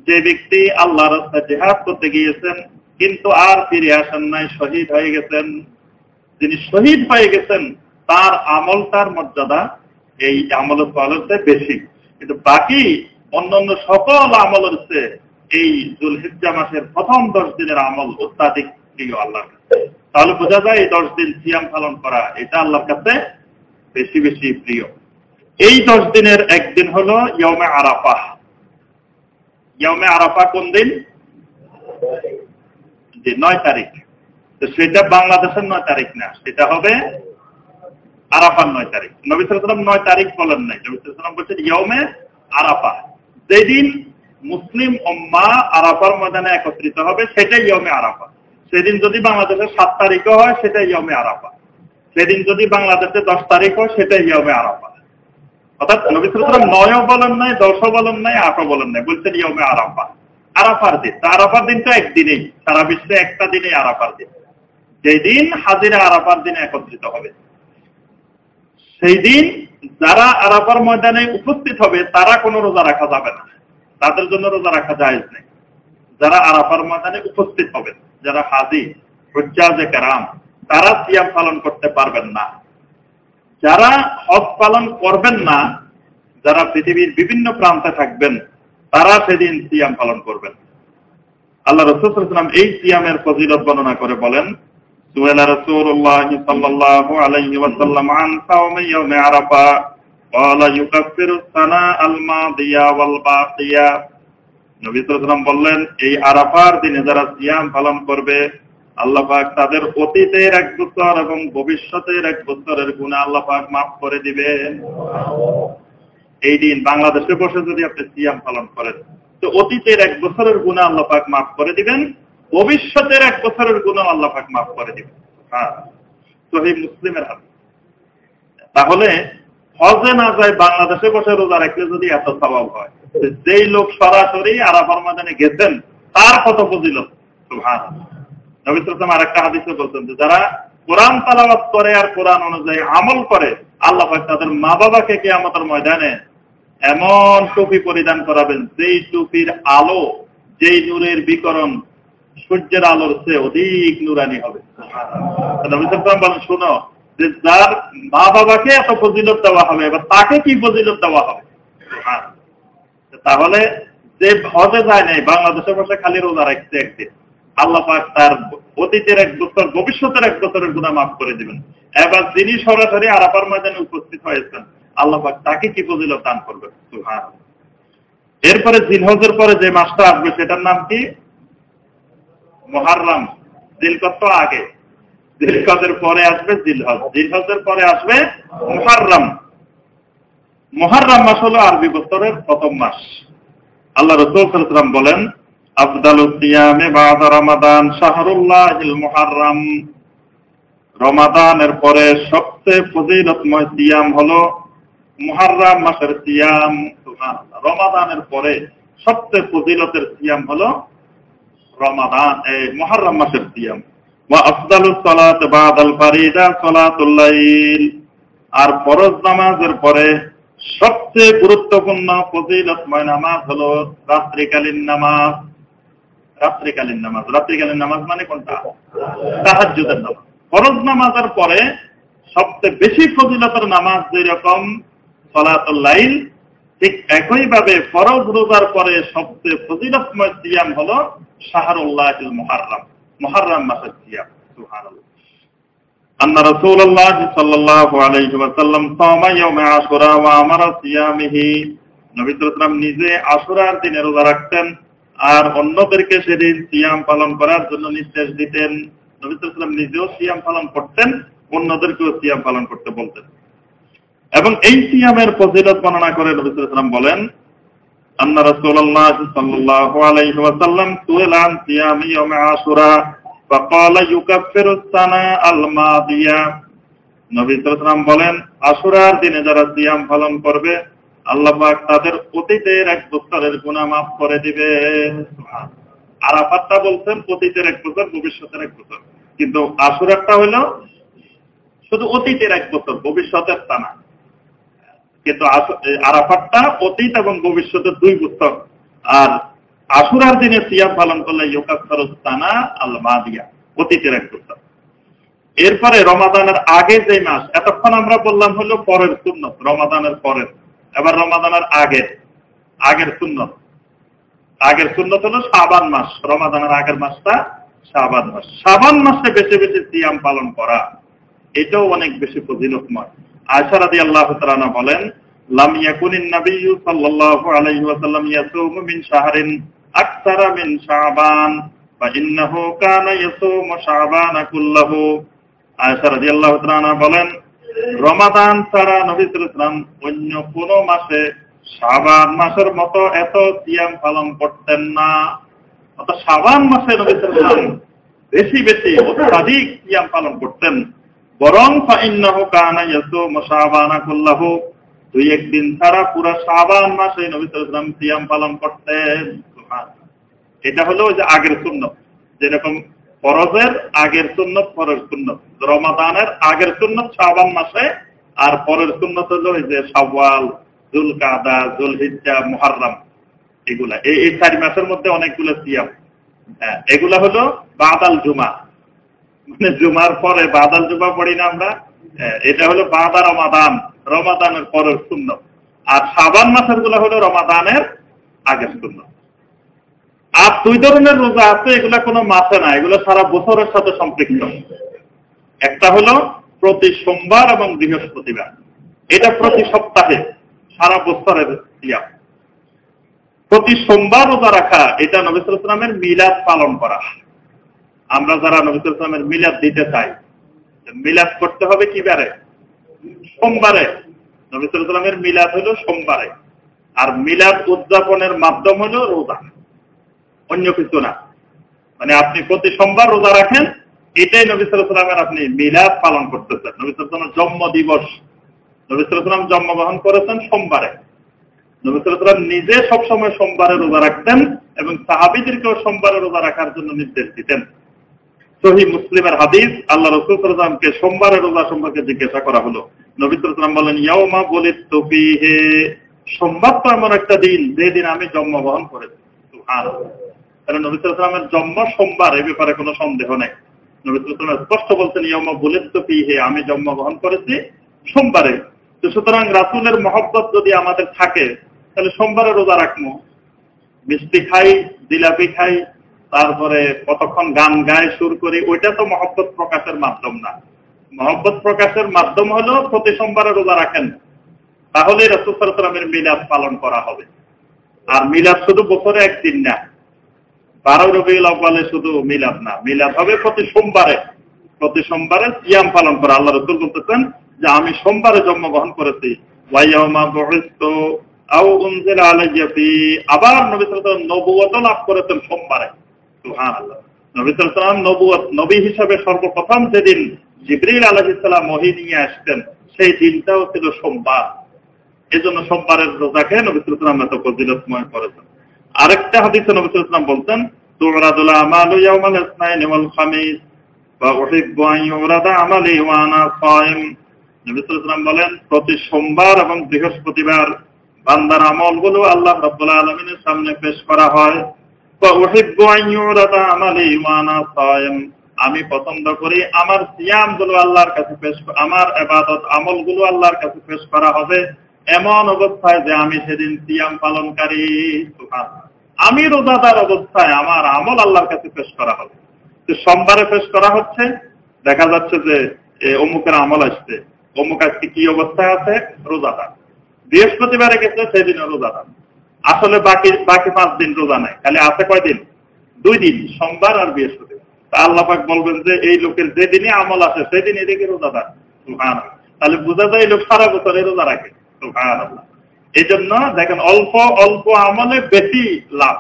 যে ব্যক্তি আল্লাহর রাস্তায় জিহাদ করতে গিয়েছেন কিন্তু আর ফিরে আসেন নাই, শহীদ হয়ে গেছেন। যিনি শহীদ হয়ে গেছেন তার আমল, তার মর্যাদা এই আমলের ফলের চেয়ে বেশি। কিন্তু বাকি অন্যান্য সকল আমলের চেয়ে এই যুলহিজ্জা মাসের প্রথম 10 দিনের আমল অত্যাধিক প্রিয় আল্লাহর কাছে। তাহলে বোঝা যায় এই 10 দিন সিয়াম পালন করা এটা আল্লাহর কাছে বেশি বেশি প্রিয়। এই 10 দিনের একদিন হলো ইয়মে আরাফা। ইয়মে আরাফা কোন দিন? যে 9 তারিখ। তো সেটা বাংলাদেশের 9 তারিখ না, সেটা হবে আরাফার 9 তারিখ। নবী সাল্লাল্লাহু আলাইহি ওয়াসাল্লাম 9 তারিখ বলেন নাই, নবী সাল্লাল্লাহু আলাইহি ওয়াসাল্লাম বলেছেন ইয়মে আরাফা। যেদিন মুসলিম উম্মাহ আরাফার ময়দানে একত্রিত হবে সেটাই ইয়মে আরাফা। সেদিন যদি বাংলাদেশের 7 তারিখও হয় সেটাই ইয়মে আরাফা। সেদিন যদি বাংলাদেশে 10 তারিখ হয় সেটাই ইয়মে আরাফা। অর্থাৎ নবী সাল্লাল্লাহু আলাইহি ওয়াসাল্লাম 9ও বলেন নাই, 10ও বলেন নাই, 8ও বলেন নাই, বলছেন ইয়মে আরাফা। আরাফার দিন। আরাফার দিন তো একদিনেই, সারা বিশ্বে একটা দিনেই আরাফার দিন। যেই দিন হাজিরা আরাফার দিনে একত্রিত হবে, সেই দিন যারা আরাফার ময়দানে উপস্থিত হবে তারা কোনো রোজা রাখা যাবে না, তাদের জন্য রোজা রাখা জায়েজ নেই। যারা আরাফার ময়দানে উপস্থিত হবেন, যারা হাজি হুজ্জাজে কেরাম, তারা সিয়াম পালন করতে পারবেন না। যারা হজ পালন করবেন না, যারা পৃথিবীর বিভিন্ন প্রান্তে থাকবেন, তারা সেদিন সিয়াম পালন করবেন। আল্লাহ রাসূল সাল্লাল্লাহু আলাইহি ওয়াসাল্লাম এই সিয়ামের ফজিলত বর্ণনা করে বলেন, সুয়েলা রাসূলুল্লাহ সাল্লাল্লাহু আলাইহি ওয়াসাল্লাম আন সাওমি ইয়াউমি আরাফা ক্বালা ইউকাফিরু সানা আল মাদিয়া ওয়াল বাকিয়া। নবী সাল্লাল্লাহু আলাইহি ওয়াসাল্লাম বললেন, এই আরাফার দিনে যারা সিয়াম পালন করবে আল্লাহ পাক তাদের অতীতের 1 বছর এবং ভবিষ্যতের 1 বছরের গুনাহ আল্লাহ পাক মাফ করে দিবেন। এই দিন বাংলাদেশে বসে যদি আপনি সিয়াম পালন করেন তো অতীতের 1 বছরের গুনাহ আল্লাহ পাক মাফ করে দিবেন, ভবিষ্যতের 1 বছরের গুনাহ আল্লাহ পাক মাফ করে দিবেন। হ্যাঁ, সহিহ মুসলিমের হাদিস। তাহলে হজে না যায় বাংলাদেশে বসে রোজা রাখলে যদি এত সওয়াব হয়, যেই লোক সরাসরি আরাফার ময়দানে গেছেন তার কত ফজিলত। সুবহানাল্লাহ। নবী সাল্লাল্লাহু আলাইহি ওয়াসাল্লাম আরেকটা হাদিসে বলেছেন যে যারা কোরআন তেলাওয়াত করে আর কোরআন অনুযায়ী আমল করে আল্লাহ পাক তাদের মা বাবাকে কিয়ামতের ময়দানে এমন টুপি পরিধান করাবেন যেই টুপির আলো, যেই নূরের বিকরণ সূর্যের আলোর চেয়ে অধিক নূরানি হবে। নবী সাল্লাল্লাহু আলাইহি ওয়াসাল্লাম বলেন, শোনো যে যার মা বাবাকে এত ফজিলত দেওয়া হবে এবার তাকে কি ফজিলত দেওয়া হবে। তাহলে যে হজে যায় নাই, বাংলাদেশে বসে খালি রোজা রাখছে একদিন, আল্লাহ পাক তার অতীতের 1 বছর ভবিষ্যতের 1 বছরের গুনাহ মাফ করে দিবেন। এবার যিনি সরাসরি আরাফার ময়দানে উপস্থিত হয়েছেন আল্লাহ পাক তাকে কি ফজিলত দান করবেন। সুবহানাল্লাহ। এরপরে জিলহজের পরে যে মাসটা আসবে সেটার নাম কি? মুহররম। জিলকদ তো আগে, জিলকদের পরে আসবে জিলহজ, জিলহজের পরে আসবে মুহররম। মুহররম মাস হলো আরবি বছরের প্রথম মাস। আল্লাহ রাসূল সাল্লাল্লাহু আলাইহি ওয়াসাল্লাম বলেন, আফদালুস সিয়ামে বা'দা রমাদান শাহরুল্লাহিল মুহররম। রমাদানের পরে সবচেয়ে ফজিলতময় সিয়াম হলো মুহররম মাসের সিয়াম। সুবহানাল্লাহ। রমাদানের পরে সবচেয়ে ফজিলতের সিয়াম হলো মুহররম মাসের সিয়াম। ওয়া আফদালুস সালাত বা'দাল ফারিদা সালাতুল লাইল। আর ফরজ নামাজের পরে সবচেয়ে গুরুত্বপূর্ণ ফজিলতময় নামাজ হলো রাত্রিকালীন নামাজ। রাত্রিকালীন নামাজ, রাত্রিকালীন নামাজ মানে কোনটা? তাহাজ্জুদের নামাজ। ফরজ নামাজের পরে সবচেয়ে বেশি ফজিলতের নামাজ যেরকম সালাতুল লাইল, ঠিক একইভাবে ফরজ রোজার পরে সবচেয়ে ফজিলতময় সিয়াম হলো শাহরুল্লাহিল মুহররম, মুহররম মাসের সিয়াম। সুবহানাল্লাহ। আন্না রাসূলুল্লাহ সাল্লাল্লাহু আলাইহি ওয়াসাল্লাম সামা ইয়াউমে আশুরা ওয়া আমারা সিয়ামিহি। নবী সাল্লাল্লাহু আলাইহি ওয়াসাল্লাম নিজে আশুরার দিনে রোজা রাখতেন আর অন্যদেরকে সেদিন সিয়াম পালন করার জন্য নির্দেশ দিতেন। নবী সাল্লাল্লাহু আলাইহি ওয়াসাল্লাম নিজেও সিয়াম পালন করতেন, অন্যদেরকেও সিয়াম পালন করতে বলতেন। এবং এই সিয়ামের ফজিলত বর্ণনা করে নবী সাল্লাল্লাহু আলাইহি ওয়াসাল্লাম বলেন, আন্না রাসূলুল্লাহ সাল্লাল্লাহু আলাইহি ওয়াসাল্লাম সুইলা আন সিয়ামি ইয়াউমে আশুরা ফাকালা ইউকাফিরু সানা আল মাদিয়া। নবী সাল্লাল্লাহু আলাইহি ওয়াসাল্লাম বলেন, আশুরার দিনে যারা সিয়াম পালন করবে আল্লাহ পাক তাদের অতীতের 1 বছরের গুনাহ মাফ করে দিবেন। আরাফাতটা বলছেন অতীতের 1 বছর, ভবিষ্যতের 1 বছর, কিন্তু আশুরাটা হলো শুধু অতীতের 1 বছর, ভবিষ্যতের তা না। কিন্তু আরাফাতটা অতীত এবং ভবিষ্যতের 2 বছর। আর আশুরার দিনে সিয়াম পালন করলে ইউকাফিরুস সানা আল মাদিয়া, অতীতের 1 বছর। এরপরে রমাদানের আগে যে মাস, এতক্ষণ আমরা বললাম হলো পরের সুন্নত, রমাদানের পরের। এবার রমাদানের আগের সুন্নত। আগের সুন্নত হলো শাবান মাস। রমাদানের আগের মাসটা শাবান মাস। শাবান মাসে বেশি বেশি সিয়াম পালন করা, এটাও অনেক বেশি ফজিলতময়। আয়েশা রাদিয়াল্লাহু তাআলা আনহা বলেন, লাম ইয়াকুনিন নাবিয়্যু সাল্লাল্লাহু আলাইহি ওয়াসাল্লাম ইয়াসুমু মিন শাহরিন আকসারা মিন শাবান ফা ইন্নাহু কানা ইয়াসুমু শাবানা কুল্লাহু। আয়েশা রাদিয়াল্লাহু তাআলা আনহা বলেন, রমাদান ছাড়া নবী সাল্লাল্লাহু আলাইহি ওয়াসাল্লাম অন্য কোন মাসে শাবান মাসের মতো এত সিয়াম পালন করতেন না। অর্থাৎ শাবান মাসে নবী সাল্লাল্লাহু আলাইহি ওয়াসাল্লাম বেশি বেশি অত্যাধিক সিয়াম পালন করতেন। বরং ফাইন্নাহু কানা ইয়াসুমু শাবানা কুল্লাহু, 2-1 দিন ছাড়া পুরো শাবান মাসে নবী সাল্লাল্লাহু আলাইহি ওয়াসাল্লাম সিয়াম পালন করতেন। এটা হলো যে আগের সুন্নাত, যেরকম ফরজের আগের সুন্নাত, পরের সুন্নাত। রমাদানের আগের সুন্নাত শাবান মাসে, আর পরের সুন্নাত হলো এই যে শাওয়াল, যুলকাদা, যুলহিজ্জা, মুহররম, এগুলা। এই 4 মাসের মধ্যে অনেকগুলো সিয়াম। এগুলা হলো বাদাল জুমা, মানে জুমার পরে বাদাল জুমা পড়ি না আমরা, এটা হলো বাদা রমাদান, রমাদানের পরের সুন্নাত। আর শাবান মাসের গুলা হলো রমাদানের আগের সুন্নাত। আর 2 ধরনের রোজা আছে, এগুলা কোনো মাসে না, এগুলো সারা বছরের সাথে সম্পৃক্ত। একটা হলো প্রতি সোমবার এবং বৃহস্পতিবার, এটা প্রতি সপ্তাহে, সারা বছরের সিয়াম। প্রতি সোমবার রোজা রাখা, এটা নবী সাল্লাল্লাহু আলাইহি ওয়াসাল্লামের মিলাদ পালন করা। আমরা যারা নবী সাল্লাল্লাহু আলাইহি ওয়াসাল্লামের মিলাদ দিতে চাই, মিলাদ করতে হবে কি বারে? সোমবারে। নবী সাল্লাল্লাহু আলাইহি ওয়াসাল্লামের মিলাদ হলো সোমবারে। আর মিলাদ উদযাপনের মাধ্যম হলো রোজা, অন্য কিছু না। মানে আপনি প্রতি সোমবার রোজা রাখেন, এটাই নবী সাল্লাল্লাহু আলাইহি ওয়াসাল্লামের আপনি মিলাদ পালন করতেছেন। নবী সাল্লাল্লাহু আলাইহি ওয়াসাল্লামের জন্ম দিবস, নবী সাল্লাল্লাহু আলাইহি ওয়াসাল্লাম জন্মগ্রহণ করেছেন সোমবারে। নবী সাল্লাল্লাহু আলাইহি ওয়াসাল্লাম নিজে সবসময় সোমবারে রোজা রাখতেন এবং সাহাবীদেরকেও সোমবারে রোজা রাখার জন্য নির্দেশ দিতেন। সহিহ মুসলিমের হাদিস, আল্লাহ রাসূল সাল্লাল্লাহু আলাইহি ওয়াসাল্লামকে সোমবারের রোজা সম্পর্কে জিজ্ঞাসা করা হলো। নবী সাল্লাল্লাহু আলাইহি ওয়াসাল্লাম বলেন, ইয়াউমা বুলিদতু ফীহি, সোমবার তো এমন একটা দিন যেদিন আমি জন্মগ্রহণ করেছি। সুবহানাল্লাহ। তাহলে নবী সাল্লাল্লাহু আলাইহি ওয়াসাল্লামের জন্ম সোমবার, এই ব্যাপারে কোনো সন্দেহ নেই। নবী সাল্লাল্লাহু আলাইহি ওয়াসাল্লাম স্পষ্ট বলছেন, ইয়াউমা বুলিদতু ফীহি, আমি জন্মগ্রহণ করেছি সোমবারে। তো সুতরাং রাসূলের মহব্বত যদি আমাদের থাকে, তাহলে সোমবারে রোজা রাখবো। মিষ্টি খাই, জিলাপি খাই, তারপরে কতক্ষণ গান গায়ে সুর করি, ওইটা তো মহব্বত প্রকাশের মাধ্যম না। মহব্বত প্রকাশের মাধ্যম হলো প্রতি সোমবারে রোজা রাখেন, তাহলে রাসূল সাল্লাল্লাহু আলাইহি ওয়াসাল্লামের মিলাদ পালন করা হবে। আর মিলাদ শুধু বছরে একদিন না, 12 রবিউল আউয়ালে শুধু মিলাদ না, মিলাদ হবে প্রতি সোমবারে। প্রতি সোমবারে সিয়াম পালন করা। আল্লাহ রাসূল বলতেছেন যে আমি সোমবারে জন্মগ্রহণ করেছি, ওয়া ইয়াউমা বুইসতু আও উনজিলা আলাইয়া ফি, আবার নবী সাল্লাল্লাহু আলাইহি ওয়াসাল্লাম নবুয়ত লাভ করেছেন সোমবারে। সুবহানাল্লাহ। নবী সাল্লাল্লাহু আলাইহি ওয়াসাল্লাম নবুয়ত, নবী হিসেবে সর্বপ্রথম যেদিন জিবরিল আলাইহিস সালাম ওহী নিয়ে আসতেন, সেই দিনটাও ছিল সোমবার। এজন্য সোমবারের রোজাকে নবী সাল্লাল্লাহু আলাইহি ওয়াসাল্লাম এত ফজিলতময় করেছেন। আরেকটা হাদিসে নবী সাল্লাল্লাহু আলাইহি ওয়াসাল্লাম বলতেন, তুরাদুল আমালু ইয়াওমাল ইসনাইন ওয়াল খামিস ওয়া উহিব্বু আন ইউরাদা আমালি ওয়া আনা সাইম। নবী সাল্লাল্লাহু আলাইহি ওয়াসাল্লাম বলেন, প্রতি সোমবার এবং বৃহস্পতিবার বান্দার আমলগুলো আল্লাহ রাব্বুল আলামিনের সামনে পেশ করা হয়। ওয়া উহিব্বু আন ইউরাদা আমালি ওয়া আনা সাইম, আমি পছন্দ করি আমার সিয়ামগুলো আল্লাহর কাছে পেশ, আমার ইবাদত আমলগুলো আল্লাহর কাছে পেশ করা হবে এমন অবস্থায় যে আমি সেদিন সিয়াম পালনকারী। সুবহানাল্লাহ। আমি রোজাদার অবস্থায় আমার আমল আল্লাহর কাছে পেশ করা হবে। তো সোমবারে পেশ করা হচ্ছে, দেখা যাচ্ছে যে অমুকের আমল আসছে, অমুক আজকে কি অবস্থায় আছে, রোজাদার। বৃহস্পতিবারে গেছে, সেদিনও রোজাদার। আসলে বাকি 5 দিন রোজা নাই, খালি আছে কয়দিন? 2 দিন, সোমবার আর বৃহস্পতিবার। তা আল্লাহ পাক বলবেন যে এই লোকের যেদিনই আমল আছে সেদিন এদিকে রোজাদার। সুবহানাল্লাহ। তাহলে বোঝা যায় এই লোক সারা বছরে রোজা রাখে। সুবহানাল্লাহ। এই জন্য দেখেন অল্প অল্প আমলে বেশি লাভ।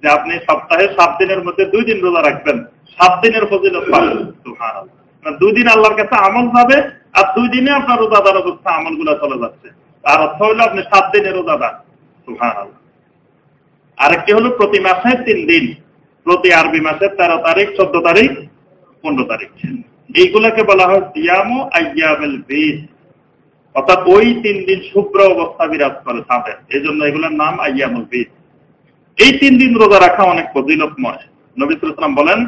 যে আপনি সপ্তাহে 7 দিনের মধ্যে 2 দিন রোজা রাখবেন, 7 দিনের ফজিলত পাবেন। সুবহানাল্লাহ। 2 দিন আল্লাহর কাছে আমল পাবে, আর 2 দিনে আপনার রোজাদার অবস্থা আমলগুলো চলে যাচ্ছে। তার অর্থ হলো আপনি 7 দিনে রোজাদার। সুবহানাল্লাহ। আরেকটি হলো প্রতি মাসে 3 দিন, প্রতি আরবি মাসের 13 তারিখ, 14 তারিখ, 15 তারিখ। এইগুলোকে বলা হয় সিয়ামু আইয়ামুল বীদ, অর্থাৎ ওই 3 দিন শুভ্র অবস্থা বিরাজ করে তাদের, এই জন্য এগুলোর নাম আইয়ামুল বীদ। এই 3 দিন রোজা রাখা অনেক ফজিলতময়। নবী সাল্লাল্লাহু আলাইহি ওয়াসাল্লাম বলেন,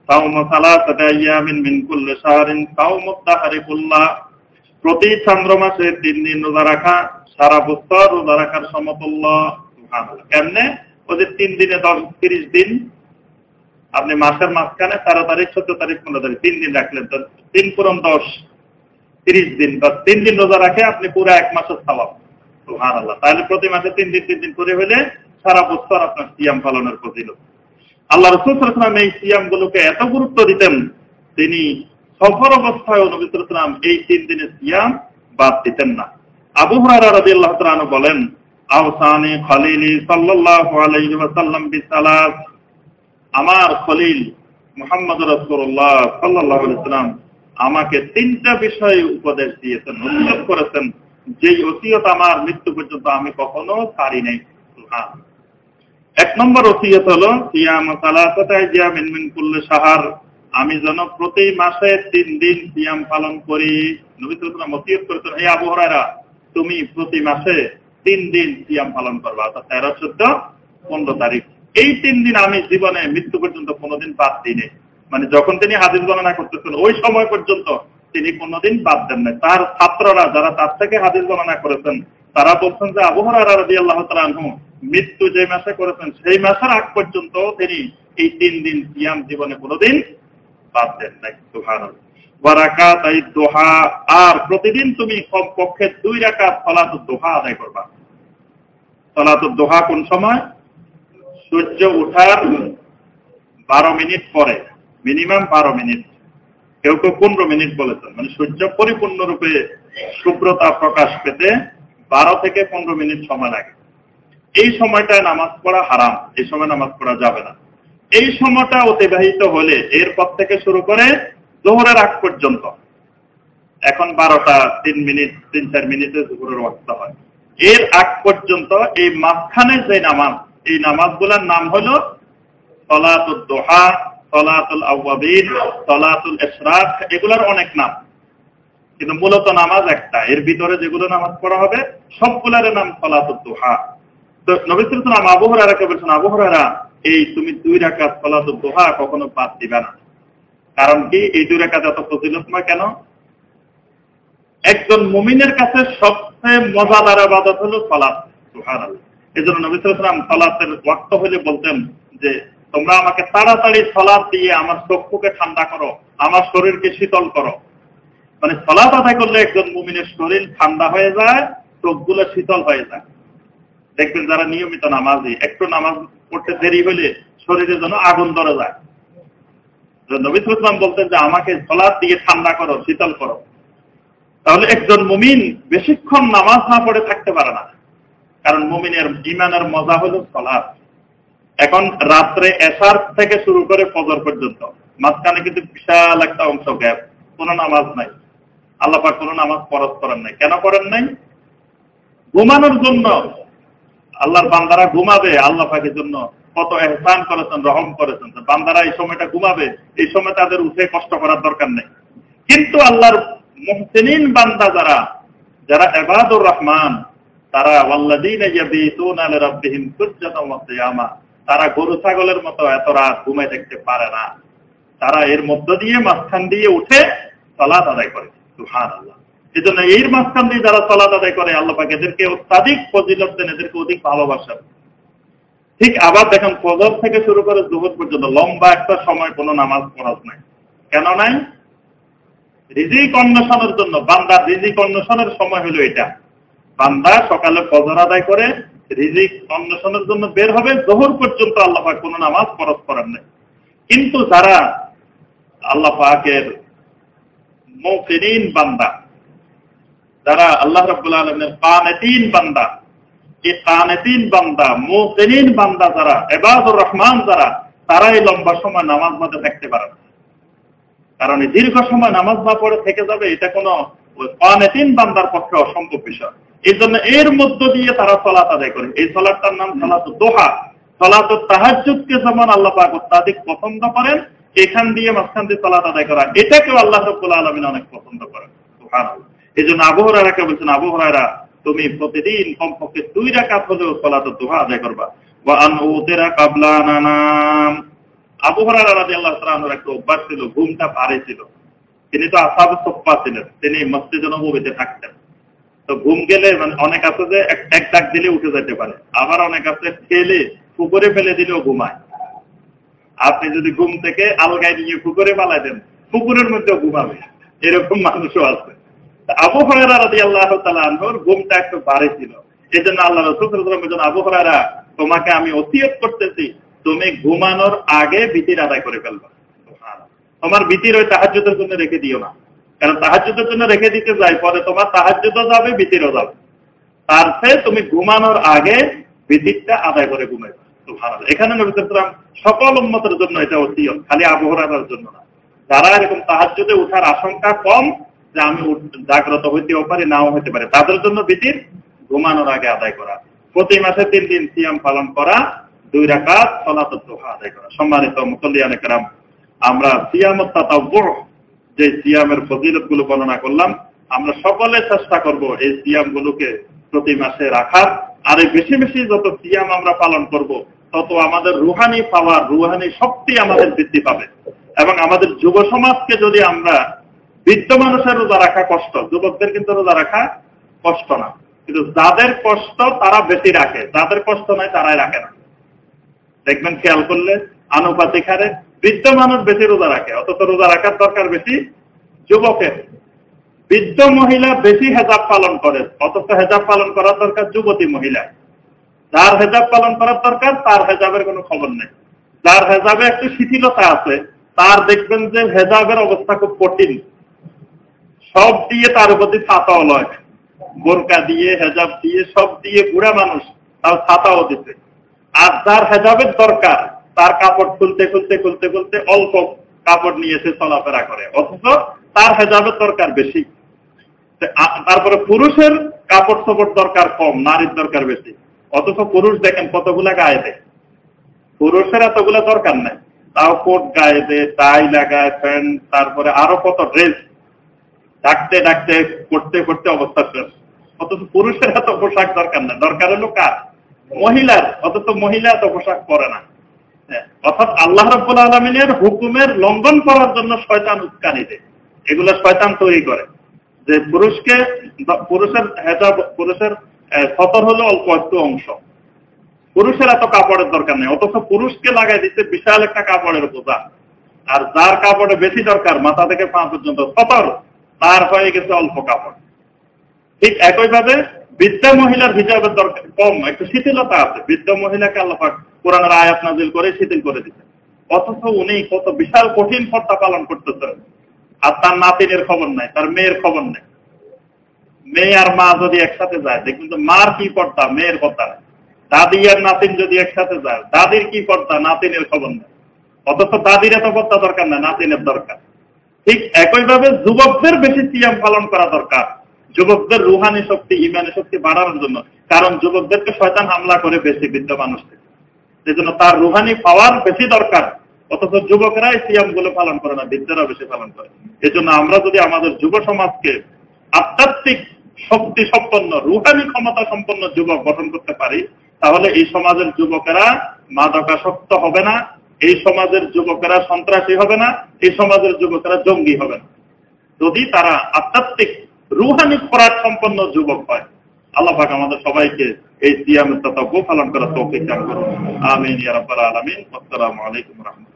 সাওমু সালাসাতি আইয়ামিন মিন কুল্লি শাহরিন সাওমুদ দাহরি কুল্লাহ, প্রতি চন্দ্র মাসে 3 দিন রোজা রাখা সারা বছর রোজা রাখার সমতুল্য। সুবহানাল্লাহ। কেমনে? ওই যে 3 দিনে 30 দিন, আপনি মাসের মাঝখানে 13 তারিখ, 14 তারিখ, 15 তারিখ 3 দিন রাখলেন, তো 3 পূরণ 10, 30 দিন, বা 3 দিন রোজা রাখে আপনি পুরো 1 মাসের সওয়াব। সুবহানাল্লাহ। তাহলে প্রতি মাসে 3 দিন করে হলে সারা বছর আপনার সিয়াম পালনের ফজিলত। আল্লাহ রাসূল সাল্লাল্লাহু আলাইহি ওয়াসাল্লাম এই সিয়ামগুলোকে এত গুরুত্ব দিতেন, তিনি সফর অবস্থায় নবী সাল্লাল্লাহু আলাইহি ওয়াসাল্লাম এই 3 দিনের সিয়াম বাদ দিতেন না। আবু হুরায়রা রাদিয়াল্লাহু তাআলা আনহু বলেন, আওসানি খলিলি সাল্লাল্লাহু আলাইহি ওয়াসাল্লাম বিসালাস, আমার খলিল মুহাম্মদ রাসূলুল্লাহ সাল্লাল্লাহু আলাইহি ওয়াসাল্লাম আমাকে 3টা বিষয়ে উপদেশ দিয়েছেন, ওসিয়ত করেছেন, যেই ওসিয়ত আমার মৃত্যু পর্যন্ত আমি কখনো ছাড়ি নাই। সুবহানাল্লাহ। 1 নম্বর ওসিয়ত হলো সিয়াম সালাসাতি আইয়ামিন মিন কুল্লি শাহর, আমি যেন প্রতি মাসে 3 দিন সিয়াম পালন করি। নবী সাল্লাল্লাহু আলাইহি ওয়াসাল্লাম ওসিয়ত করেছেন, হে আবু হুরায়রা, তুমি প্রতি মাসে 3 দিন সিয়াম পালন করবা, অর্থাৎ 13, 14, 15 তারিখ। এই 3 দিন আমি জীবনে মৃত্যু পর্যন্ত কোনোদিন বাদ দিই। মানে যখন তিনি হাদিস বর্ণনা করতেছেন ওই সময় পর্যন্ত তিনি কোনোদিন বাদ দেন না। তার ছাত্ররা যারা তার থেকে হাদিস বর্ণনা করেছেন তারা বলছেন যে আবু হুরায়রা রাদিয়াল্লাহু তাআলা আনহু মৃত্যু যে মাসে করেছেন সেই মাসের আগ পর্যন্ত তিনি এই 3 দিন সিয়াম জীবনে কোনোদিন বাদ দেন নাই। সুবহানাল্লাহ। ওয়া রাকাতাই দুহা, আর প্রতিদিন তুমি কমপক্ষে 2 রাকাত সালাতুদ দুহা আদায় করবা। সালাতুদ দুহা কোন সময়? সূর্য ওঠার 12 মিনিট পরে, মিনিমাম 12 মিনিট, কেউ কেউ 15 মিনিট বলেছেন। মানে সূর্য পরিপূর্ণরূপে শুভ্রতা প্রকাশ পেতে 12 থেকে 15 মিনিট সময় লাগে। এই সময়টায় নামাজ পড়া হারাম, এই সময় নামাজ পড়া যাবে না। এই সময়টা অতিবাহিত হলে এরপর থেকে শুরু করে যোহরের আগ পর্যন্ত, এখন 12টা 3 মিনিট 3-4 মিনিটে যোহরের ওয়াক্ত হয়, এর আগ পর্যন্ত এই মাঝখানে যে নামাজ, এই নামাজগুলোর নাম হলো সালাতুদ দুহা, সালাতুল আওয়াবিন, সালাতুল ইশরাক, এগুলোর অনেক নাম, কিন্তু মূলত নামাজ একটা। এর ভিতরে যেগুলো নামাজ পড়া হবে সবগুলোর নাম সালাতুদ দুহা। তো নবী সাল্লাল্লাহু আলাইহি ওয়াসাল্লাম আবু হুরায়রাকে বলেছেন, আবু হুরায়রা, এই তুমি 2 রাকাত সালাতুদ দুহা কখনো বাদ দিবা না। কারণ কি? এই 2 রাকাত এত ফজিলতময় কেন? একজন মুমিনের কাছে সবচেয়ে মজাদার ইবাদত হলো সালাত। সুবহানাল্লাহ। এজন্য নবী সাল্লাল্লাহু আলাইহি ওয়াসাল্লাম সালাতের ওয়াক্ত হলে বলতেন যে তোমরা আমাকে তাড়াতাড়ি সালাত দিয়ে আমার চক্ষুকে ঠান্ডা করো, আমার শরীরকে শীতল করো। মানে সালাত আদায় করলে একজন মুমিনের শরীর ঠান্ডা হয়ে যায়, চোখগুলো শীতল হয়ে যায়। দেখবেন যারা নিয়মিত নামাজি, একটু নামাজ পড়তে দেরি হলে শরীরের জন্য আগুন ধরে যায়। নবী সাল্লাল্লাহু আলাইহি ওয়াসাল্লাম বলতেন যে আমাকে সালাত দিয়ে ঠান্ডা করো, শীতল করো। তাহলে একজন মুমিন বেশিক্ষণ নামাজ না পড়ে থাকতে পারে না, কারণ মুমিনের ঈমানের মজা হলো সালাত। এখন রাত্রে এশার থেকে শুরু করে ফজর পর্যন্ত মাঝখানে কিন্তু বিশাল একটা অংশ গ্যাপ, কোনো নামাজ নাই। আল্লাহ পাক কোনো নামাজ ফরজ করেন নাই। কেন করেন নাই? ঘুমানোর জন্য। আল্লাহর বান্দারা ঘুমাবে, আল্লাহ পাকের জন্য কত ইহসান করেছেন, রহম করেছেন। বান্দারা এই সময়টা ঘুমাবে, এই সময় তাদের উঠে কষ্ট করার দরকার নেই। কিন্তু আল্লাহর মুহসিনিন বান্দা যারা ইবাদুর রহমান, তারা ওয়াল্লাযীনা ইয়াবিতুনা লিরাব্বিহিম সুজদান ওয়া কিয়ামা, তারা গরু ছাগলের মতো এত রাত ঘুমায় থাকতে পারে না। তারা এর মধ্য দিয়ে মাঝখান দিয়ে উঠে সালাত আদায় করে। সুবহানাল্লাহ। এজন্য এর মাঝখান দিয়ে যারা সালাত আদায় করে, আল্লাহ পাক এদেরকে অত্যাধিক ফজিলত দেন, এদেরকে অধিক ভালোবাসেন। ঠিক আবার দেখেন, ফজর থেকে শুরু করে যুহর পর্যন্ত লম্বা একটা সময় কোনো নামাজ ফরজ নাই। কেন নাই? রিজিক অন্বেষণের জন্য। বান্দার রিজিক অন্বেষণের সময় হলো এটা। বান্দা সকালে ফজর আদায় করে রিজিক অন্বেষণের জন্য বের হবে, যুহর পর্যন্ত আল্লাহ পাক কোনো নামাজ ফরজ করেন নাই। কিন্তু যারা আল্লাহ পাকের মুকিনিন বান্দা, যারা আল্লাহ রাব্বুল আলামিনের কানিতিন বান্দা, এই কানিতিন বান্দা, মুকিনিন বান্দা যারা, ইবাদুর রহমান যারা, তারাই লম্বা সময় নামাজ পড়তে থাকতে পারে না। কারণ এই দীর্ঘ সময় নামাজ না পড়ে থেকে যাবে, এটা কোনো কানিতিন বান্দার পক্ষে অসম্ভব বিষয়। এই জন্য এর মধ্য দিয়ে তারা সালাত আদায় করে। এই সালাতটার নাম সালাতুদ দুহা। সালাতুত তাহাজ্জুদকে যেমন আল্লাহ পাক অত্যাধিক পছন্দ করেন, এখান দিয়ে মাঝখান দিয়ে সালাত আদায় করা, এটাকেও আল্লাহ রাব্বুল আলামিন অনেক পছন্দ করেন। সুবহানাল্লাহ। এই জন্য আবু হুরায়রাকে বলছেন, আবু হুরায়রা তুমি প্রতিদিন কমপক্ষে 2 রাকাত হলেও সালাতুদ দুহা আদায় করবা। ওয়া আন উতিরা ক্বাবলা নানাম। আবু হুরায়রা রাদিয়াল্লাহু তাআলা আনহুর একটা অভ্যাস ছিল, ঘুমটা ভারী ছিল। তিনি তো আসহাবুস সুফফা ছিলেন, তিনি মসজিদে নববীতে থাকতেন। তো ঘুম গেলে মানে অনেক আছে যে এক ডাক দিলে উঠে যেতে পারে, আবার অনেক আছে ফেলে পুকুরে ফেলে দিলেও ঘুমায়। আপনি যদি ঘুম থেকে আলগায় নিয়ে পুকুরে পালাই দেন, পুকুরের মধ্যেও ঘুমাবে, এরকম মানুষও আছে। আবু হুরায়রা রাদিয়াল্লাহু তাআলা আনহুর ঘুমটা একটু ভারী ছিল। এজন্য আল্লাহ রাসূল সাল্লাল্লাহু আলাইহি ওয়াসাল্লাম বলেন, আবু হুরায়রা তোমাকে আমি ওসিয়ত করতেছি, তুমি ঘুমানোর আগে বিতির আদায় করে ফেলবা। সুবহানাল্লাহ। তোমার বিতির ওই তাহাজ্জুদের জন্য রেখে দিও না, কারণ তাহাজ্জুদের জন্য রেখে দিতে যাই পরে তোমার তাহাজ্জুদও যাবে, বিতিরও যাবে। তার চেয়ে তুমি ঘুমানোর আগে বিতিরটা আদায় করে ঘুমাইবা। সুবহানাল্লাহ। এখানে নবী সাল্লাল্লাহু আলাইহি ওয়াসাল্লাম সকল উম্মতের জন্য এটা ওসিয়ত, খালি আবু হুরায়রার জন্য না। যারা এরকম তাহাজ্জুদে ওঠার আশঙ্কা কম, যে আমি জাগ্রত হইতেও পারি, নাও হইতে পারে, তাদের জন্য বিতির ঘুমানোর আগে আদায় করা। প্রতি মাসে 3 দিন সিয়াম পালন করা, 2 রাকাত সালাতুদ দুহা আদায় করা। সম্মানিত মুসল্লিয়ানে কেরাম, আমরা সিয়ামুত তাতাওবুর, যে সিয়ামের ফজিলত গুলো বর্ণনা করলাম, আমরা সকলে চেষ্টা করব এই সিয়াম গুলোকে প্রতি মাসে রাখার। আর এই বেশি বেশি যত সিয়াম আমরা পালন করব, তত আমাদের রুহানি পাওয়ার, রুহানি শক্তি আমাদের বৃদ্ধি পাবে। এবং আমাদের যুব সমাজকে যদি আমরা, বৃদ্ধ মানুষের রোজা রাখা কষ্ট, যুবকদের কিন্তু রোজা রাখা কষ্ট না, কিন্তু যাদের কষ্ট তারা বেশি রাখে, যাদের কষ্ট নাই তারাই রাখে না। দেখবেন খেয়াল করলে আনুপাতিক হারে বৃদ্ধ মানুষ বেশি রোজা রাখে, অথচ রোজা রাখার দরকার বেশি যুবকের। বৃদ্ধ মহিলা বেশি হেজাব পালন করে, অথচ হেজাব পালন করার দরকার যুবতী মহিলা। যার হেজাব পালন করার দরকার তার হেজাবের কোনো খবর নেই। যার হেজাবে একটু শিথিলতা আছে, তার দেখবেন যে হেজাবের অবস্থা খুব কঠিন। সব দিয়ে তার প্রতি ছাতাও লয়, বোরকা দিয়ে, হেজাব দিয়ে, সব দিয়ে বুড়া মানুষ, তার ছাতাও দিতে। আর যার হেজাবের দরকার, তার কাপড় খুলতে খুলতে খুলতে খুলতে অল্প কাপড় নিয়ে এসে চলাফেরা করে, অথচ তার হেজাবের দরকার বেশি। তারপরে পুরুষের কাপড় চোপড় দরকার কম, নারীর দরকার বেশি, অথচ পুরুষ দেখেন কতগুলা গায়ে দেয়। পুরুষের এতগুলা দরকার নাই, তাও কোট গায়ে দেয়, টাই লাগায়, প্যান্ট, তারপরে আরো কত ড্রেস, ডাকতে ডাকতে করতে করতে অবস্থা শেষ। অথচ পুরুষের এত পোশাক দরকার না, দরকার হলো কার? মহিলার। অথচ মহিলা এত পোশাক পরে না। অর্থাৎ আল্লাহ রাব্বুল আলামিনের হুকুমের লঙ্ঘন করার জন্য শয়তান উস্কানি দেয়। এগুলো শয়তান তৈরি করে যে পুরুষের হেজাব, পুরুষের সতর হলো অল্প একটু অংশ, পুরুষের এত কাপড়ের দরকার নেই, অথচ পুরুষকে লাগাই দিচ্ছে বিশাল একটা কাপড়ের বোঝা। আর যার কাপড়ে বেশি দরকার মাথা থেকে পা পর্যন্ত সতর, তার হয়ে গেছে অল্প কাপড়। ঠিক একইভাবে বৃদ্ধা মহিলার হিজাবের দরকার কম, একটু শিথিলতা আছে। বৃদ্ধ মহিলাকে আল্লাহ পাক কোরআনের আয়াত নাযিল করে শিথিল করে দিচ্ছেন, অথচ উনি কত বিশাল কঠিন কর্তা পালন করতেছেন। আর তার নাতিনের খবর নাই, তার মেয়ের খবর নেই। মেয়ে আর মা যদি একসাথে যায় দেখবেন তো মার কি কর্তা, মেয়ের কথা। দাদি আর নাতিন যদি একসাথে যায়, দাদির কি কর্তা, নাতিনের খবর নেই। অথচ দাদির এত কর্তা দরকার না, নাতিনের দরকার। ঠিক একইভাবে যুবকদের বেশি সিয়াম পালন করা দরকার, যুবকদের রুহানি শক্তি, ইমানি শক্তি বাড়ানোর জন্য। কারণ যুবকদেরকে শয়তান হামলা করে বেশি বৃদ্ধ মানুষ থেকে, সেই জন্য তার রুহানি পাওয়ার বেশি দরকার। অথচ যুবকেরা এই সিয়াম গুলো পালন করে না, বৃদ্ধরা বেশি পালন করে। এই জন্য আমরা যদি আমাদের যুব সমাজকে আধ্যাত্মিক শক্তি সম্পন্ন, রুহানি ক্ষমতা সম্পন্ন যুবক গঠন করতে পারি, তাহলে এই সমাজের যুবকেরা মাদকাসক্ত হবে না, এই সমাজের যুবকেরা সন্ত্রাসী হবে না, এই সমাজের যুবকেরা জঙ্গি হবে না, যদি তারা আধ্যাত্মিক রুহানি খোরাক সম্পন্ন যুবক হয়। আল্লাহ পাক আমাদের সবাইকে এই সিয়ামের তত্ত্ব পালন করার তৌফিক দান করুন। আমিন ইয়া রাব্বাল আলামিন। আসসালামু আলাইকুম ওয়া রাহমাতুল্লাহ।